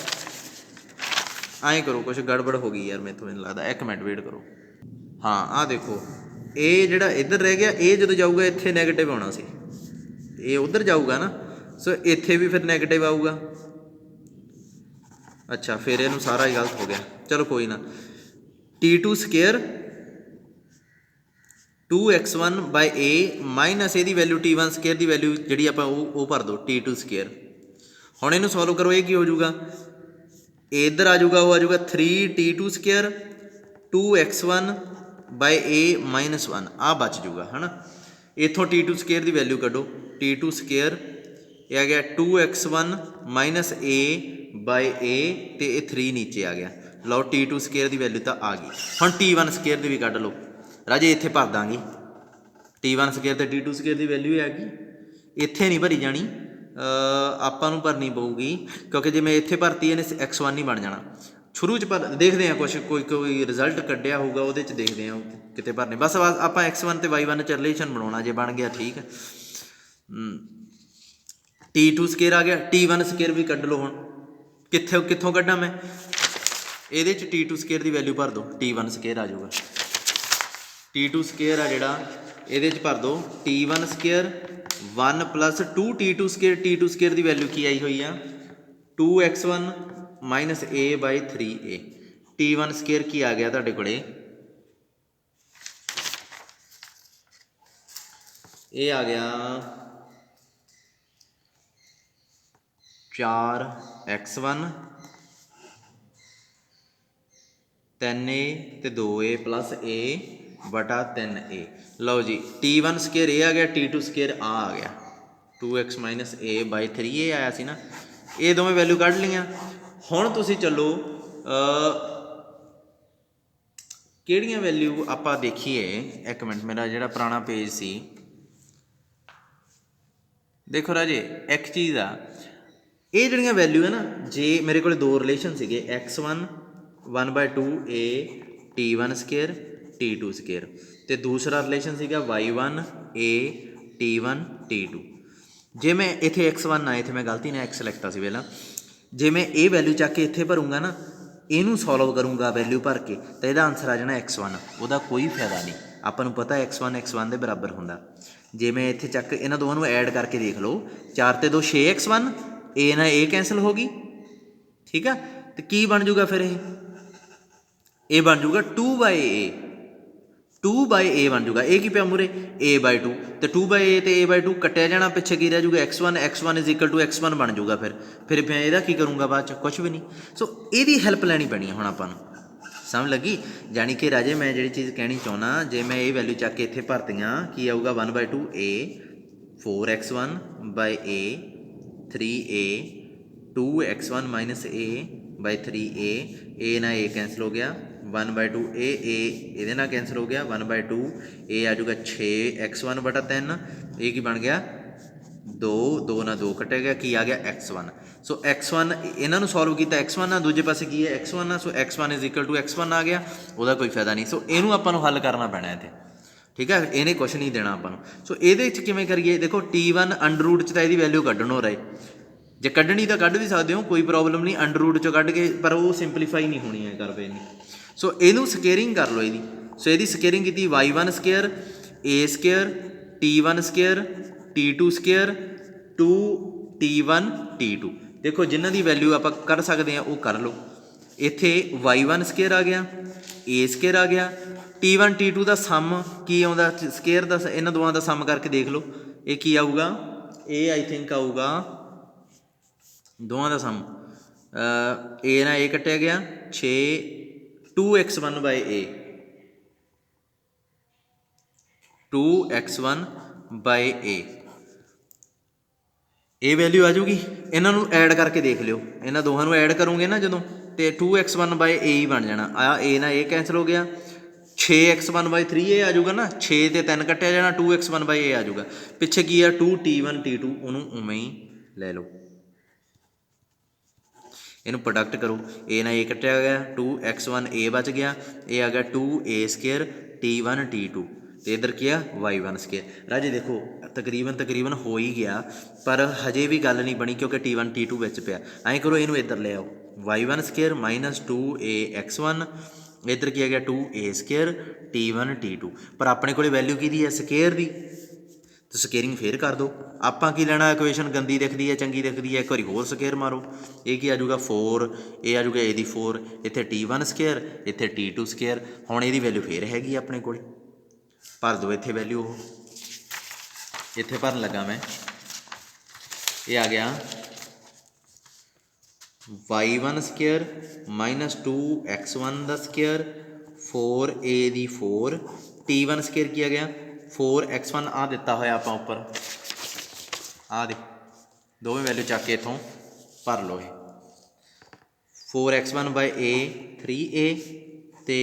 A: ਐਂ ਕਰੋ, ਕੁਛ ਗੜਬੜ ਹੋ ਗਈ ਯਾਰ ਮੈਥੋਂ ਮੈਨੂੰ ਲੱਗਦਾ। ਇੱਕ ਮਿੰਟ ਵੇਟ ਕਰੋ। ਹਾਂ ਆਹ ਦੇਖੋ, ਇਹ ਜਿਹੜਾ ਇੱਧਰ ਰਹਿ ਗਿਆ, ਇਹ ਜਦੋਂ ਜਾਊਗਾ ਇੱਥੇ ਨੈਗੇਟਿਵ ਆਉਣਾ ਸੀ, ਇਹ ਉੱਧਰ ਜਾਊਗਾ ਨਾ, ਸੋ ਇੱਥੇ ਵੀ ਫਿਰ ਨੈਗੇਟਿਵ ਆਊਗਾ। ਅੱਛਾ ਫਿਰ ਇਹਨੂੰ ਸਾਰਾ ਹੀ ਗਲਤ ਹੋ ਗਿਆ, ਚਲੋ ਕੋਈ ਨਾ। T2 ਸਕੇਅਰ 2x1/a ਮਾਈਨਸ ਇਹਦੀ ਵੈਲਿਊ T1 ਸਕੇਅਰ ਦੀ ਵੈਲਿਊ ਜਿਹੜੀ ਆਪਾਂ ਉਹ ਭਰ ਦਿਓ T2 ਸਕੇਅਰ। ਹੁਣ ਇਹਨੂੰ ਸੋਲਵ ਕਰੋ, ਇਹ ਕੀ ਹੋ ਜਾਊਗਾ, ਇੱਧਰ ਆ ਜਾਊਗਾ, ਉਹ ਆ ਜਾਊਗਾ 3T2 ਸਕੇਅਰ 2x1/a ਮਾਈਨਸ 1, ਆਹ ਬਚ ਜਾਊਗਾ, ਹੈ ਨਾ। ਇੱਥੋਂ T2 ਸਕੇਅਰ ਦੀ ਵੈਲਿਊ ਕੱਢੋ, T2 ਸਕੇਅਰ ਇਹ ਆ ਗਿਆ 2x1 ਮਾਈਨਸ a/a ਤੇ ਇਹ 3 ਨੀਚੇ ਆ ਗਿਆ। ਲਓ T2 ਸਕੇਅਰ ਦੀ ਵੈਲਿਊ ਤਾਂ ਆ ਗਈ। ਹੁਣ T1 ਸਕੇਅਰ ਦੀ ਵੀ ਕੱਢ ਲਓ ਰਾਜੇ, ਇੱਥੇ ਭਰ ਦਾਂਗੇ T1 ਸਕੇਅਰ ਤੇ T2 ਸਕੇਅਰ ਦੀ ਵੈਲਿਊ ਆ ਗਈ, ਇੱਥੇ ਨਹੀਂ ਭਰੀ ਜਾਣੀ, ਆਪਾਂ ਨੂੰ ਭਰਨੀ ਪਊਗੀ, ਕਿਉਂਕਿ ਜੇ ਮੈਂ ਇੱਥੇ ਭਰਤੀ ਇਹਨੇ x1 ਨਹੀਂ ਬਣ ਜਾਣਾ। ਸ਼ੁਰੂ 'ਚ ਪਰ ਦੇਖਦੇ ਹਾਂ ਕੁਛ ਕੋਈ ਰਿਜ਼ਲਟ ਕੱਢਿਆ ਹੋਊਗਾ, ਉਹਦੇ 'ਚ ਦੇਖਦੇ ਹਾਂ ਕਿਤੇ ਭਰਨੇ। ਬਸ ਆਪਾਂ x1 ਤੇ y1 'ਚ ਰਿਲੇਸ਼ਨ ਬਣਾਉਣਾ, ਜੇ ਬਣ ਗਿਆ ਠੀਕ ਹੈ। T2 ਸਕੇਅਰ ਆ ਗਿਆ, T1 ਸਕੇਅਰ ਵੀ ਕੱਢ ਲਓ। ਹੁਣ ਕਿੱਥੋਂ ਕੱਢਾਂ ਮੈਂ, ਇਹਦੇ 'ਚ T2 ਸਕੇਅਰ ਦੀ ਵੈਲਿਊ ਭਰ ਦਿਓ, T1 ਸਕੇਅਰ ਆ ਜਾਊਗਾ। T2 ਸਕੇਅਰ ਆ ਜਿਹੜਾ, ਇਹਦੇ 'ਚ ਭਰ ਦਿਓ T1 square 1 plus 2t2 square, t2 square की वैल्यू की आई हुई है 2x1 minus a by 3a। t1 square की आ गया तुहाडे कोले, ये आ गया 4x1 3a ते 2a प्लस a बटा 3a। लो जी t1 स्केयर ये आ गया, t2 स्केयर आ गया 2x minus a by 3a आया सी ना, ये दोवें वैल्यू कढ़ लियाँ। हुण तुसीं चलो किहड़ियां वैल्यू आपां देखीए, एक मिनट मेरा जिहड़ा पुराना पेज सी, देखो राजे एक चीज़ आ, ये जड़ियाँ वैल्यू है ना, जे मेरे को दो रिलेशन सीगे x1 1/2a t1 square t2 square, तो दूसरा रिलेशन सीगा y1 a t1 t2। जे मैं इत्थे x1 आए थे, मैं गलती ने x लिखता सी पहला, जे मैं ये वैल्यू चक के इत्थे भरूँगा ना, इनू सॉल्व करूँगा वैल्यू भर के, तो यदा आंसर आ जाना x1, वह कोई फायदा नहीं, आपको पता x1 x1 के बराबर होंदा। जे मैं इत्थे चक इन्हां दोवां नूं ऐड करके देख लो, 4 ते 2 6x1, ए ना ए कैंसल हो गई, ठीक है, तो की बन जूगा फिर ये बन जूगा 2/a, 2/a बन जूगा। ये की पिया मुरे a/2, तो 2/a तो a/2 कटिया जाना, पिछे की रह जूगा x1, x1 is equal to x1 बन जूगा। फिर मैं यदा की करूँगा बाद च, कुछ भी नहीं। सो ये हेल्प लैनी पैनी हुण आपां नूं, समझ लगी। जानी कि राजे मैं जी चीज़ कहनी चाहना, जे मैं ये वैल्यू चक के इत्थे भरतियाँ, की आऊगा 1/2a 4x1 by a 3a 2x1 minus a by 3a, ए ना ए कैंसिल हो गया, 1/2 ए ये ना कैंसिल हो गया, 1/2 ए आ जाऊगा 6x1 बटा 3, ये की बन गया 2, 2 ना 2 कटिया गया, की आ गया x1। सो x1 इन्हों सॉल्व किया x1 आ, दूजे पासे की है x1 आ, so x1 is equal to x1 आ गया, वह कोई फायदा नहीं। सो इनू आपां नूं हल करना पैना इत्थे, ठीक है, इन्हें कुछ नहीं देना आपां नूं। सो ये किवें करिए, देखो t1 अंडर रूट च तां इहदी वैल्यू कड्ढण हो रहे, जे कढ़नी तो कढ़ भी सकते हो, कोई प्रॉब्लम नहीं, अंडर रूट चो कढ़ के, पर वो सिंपलीफाई नहीं होनी है कर पे। सो इनू स्केयरिंग कर लो यदी, सो यदी स्केयरिंग की y1 square a square t1 square t2 square 2t1 t2। देखो जिन्हों की वैल्यू आप कर सकते हैं वो कर लो। इत्थे y1 स्केयर आ गया, a स्केयर आ गया, t1 t2 का सम की आउंदा स्केयर का, इन्हों दोवां का सम करके देख लो, ये की आऊगा, ये आई थिंक आऊगा दोवां का सम, ए ना ए कटिया गया 6 2x1 by a 2x1 by a, ये वैल्यू आ जाऊगी। इन्हों ऐड करके देख लियो, इन्हों दोनों ऐड करोगे ना जो, तो 2x1 बाई a ही बन जाना, आ ए ना ए कैंसिल हो गया, 6x1 बाई 3a आ जाऊगा ना, 6 ते 3 कटिया जाना, 2x1 बाई a आ जाऊगा, पिछे की है 2t1 t2, उन्होंने उवें ही ले लो। इनू प्रोडक्ट करो, ए ना ए कटिया गया, 2x1 a बच गया, ये आ गया 2a स्केयर t1 t2, तो इधर किया y1 स्केयर। राजे देखो तकरीबन हो ही गया, पर हजे भी गल नहीं बनी, क्योंकि t1 t2 बिच पिया। ऐं करो इनू इधर ले आओ, y1 square minus 2a x1, इधर किया गया 2a स्केयर t1 t2, पर अपने को वैल्यू की है स्केयर की, तो स्केयरिंग फिर कर दो। आपां की लेना, इक्वेशन गंदी दिखती है चंगी दिखती है, एक बार होर स्केयर मारो, ये की आ जाऊगा 4, ये आ जाऊगा ए 4, इत्थे t1 स्केयर इत्थे t2 स्केयर, हुण इहदी वैल्यू फिर हैगी अपने कोल, भर दो इत्थे वैल्यू, इत्थे भरन लगा मैं, ये आ गया y1 स्केयर माइनस 2x1 का स्केयर 4a दी 4, t1 स्केयर किया गया 4x1 आ दिता होया आपां उपर, आ दे दोवें वैल्यू चक के इथों भर लो, ये 4x1 बाई a 3a, तो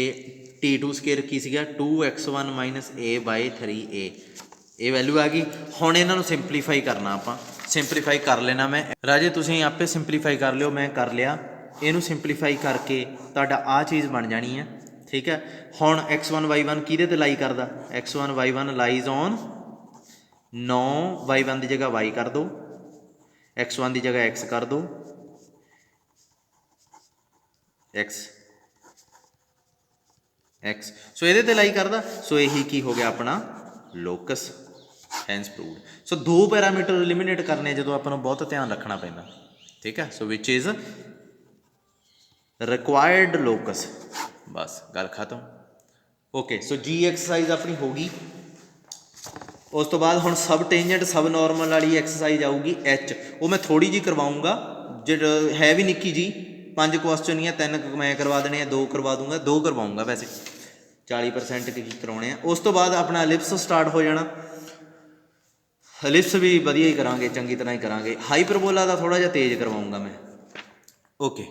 A: t2 स्केयर की सीगा 2x1 minus a by 3a, ये वैल्यू आ गई। हुण इन्हां नूं सिंपलीफाई करना, आपां सिंपलीफाई कर लेना मैं, राजे तुसीं आपे सिंपलीफाई कर लियो, मैं कर लिया, इनू सिंपलीफाई करके तुहाडा आ चीज़ बन जानी है, ठीक है। हुण x1 y1 किहदे ते लाई करदा, x1 y1 lies on 9, y1 की जगह y कर दो, x1 की जगह x कर दो, x सो ये लाई करदा, सो यही की हो गया अपना लोकस। Hence proved. ਸੋ 2 ਪੈਰਾਮੀਟਰ ਐਲੀਮੀਨੇਟ ਕਰਨੇ ਜਦੋਂ ਆਪਾਂ ਨੂੰ ਬਹੁਤ ਧਿਆਨ ਰੱਖਣਾ ਪੈਂਦਾ, ਠੀਕ ਹੈ। ਸੋ ਵਿਚ ਇਜ਼ ਰਿਕੁਆਇਰਡ ਲੋਕਸ, ਬਸ ਗੱਲ ਖਤਮ। ਓਕੇ, ਸੋ ਜੀ ਐਕਸਰਸਾਈਜ਼ ਆਪਣੀ ਹੋ ਗਈ। ਉਸ ਤੋਂ ਬਾਅਦ ਹੁਣ ਸਬ ਟੇਂਜੈਂਟ ਸਬ ਨੋਰਮਲ ਵਾਲੀ ਐਕਸਰਸਾਈਜ਼ ਆਊਗੀ ਐਚ, ਉਹ ਮੈਂ ਥੋੜ੍ਹੀ ਜਿਹੀ ਕਰਵਾਊਂਗਾ, ਜਿਹੜਾ ਹੈ ਵੀ ਨਿੱਕੀ ਜੀ, 5 ਕੁਐਸਚਨ ਹੀ ਆ, 3 ਮੈਂ ਕਰਵਾ ਦੇਣੇ ਆ, 2 ਕਰਵਾ ਦੂੰਗਾ, 2 ਕਰਵਾਊਂਗਾ ਵੈਸੇ, 40% ਕੀ ਕਰਾਉਣੇ ਆ। ਉਸ ਤੋਂ ਬਾਅਦ ਆਪਣਾ ਐਲਿਪਸ ਸਟਾਰਟ ਹੋ ਜਾਣਾ। ਐਲਿਪਸ ਵੀ ਵਧੀਆ ਹੀ ਕਰਾਂਗੇ, ਚੰਗੀ ਤਰ੍ਹਾਂ ਹੀ ਕਰਾਂਗੇ। ਹਾਈਪਰਬੋਲਾ ਦਾ ਥੋੜ੍ਹਾ ਜਿਹਾ ਤੇਜ਼ ਕਰਵਾਊਂਗਾ ਮੈਂ। ਓਕੇ।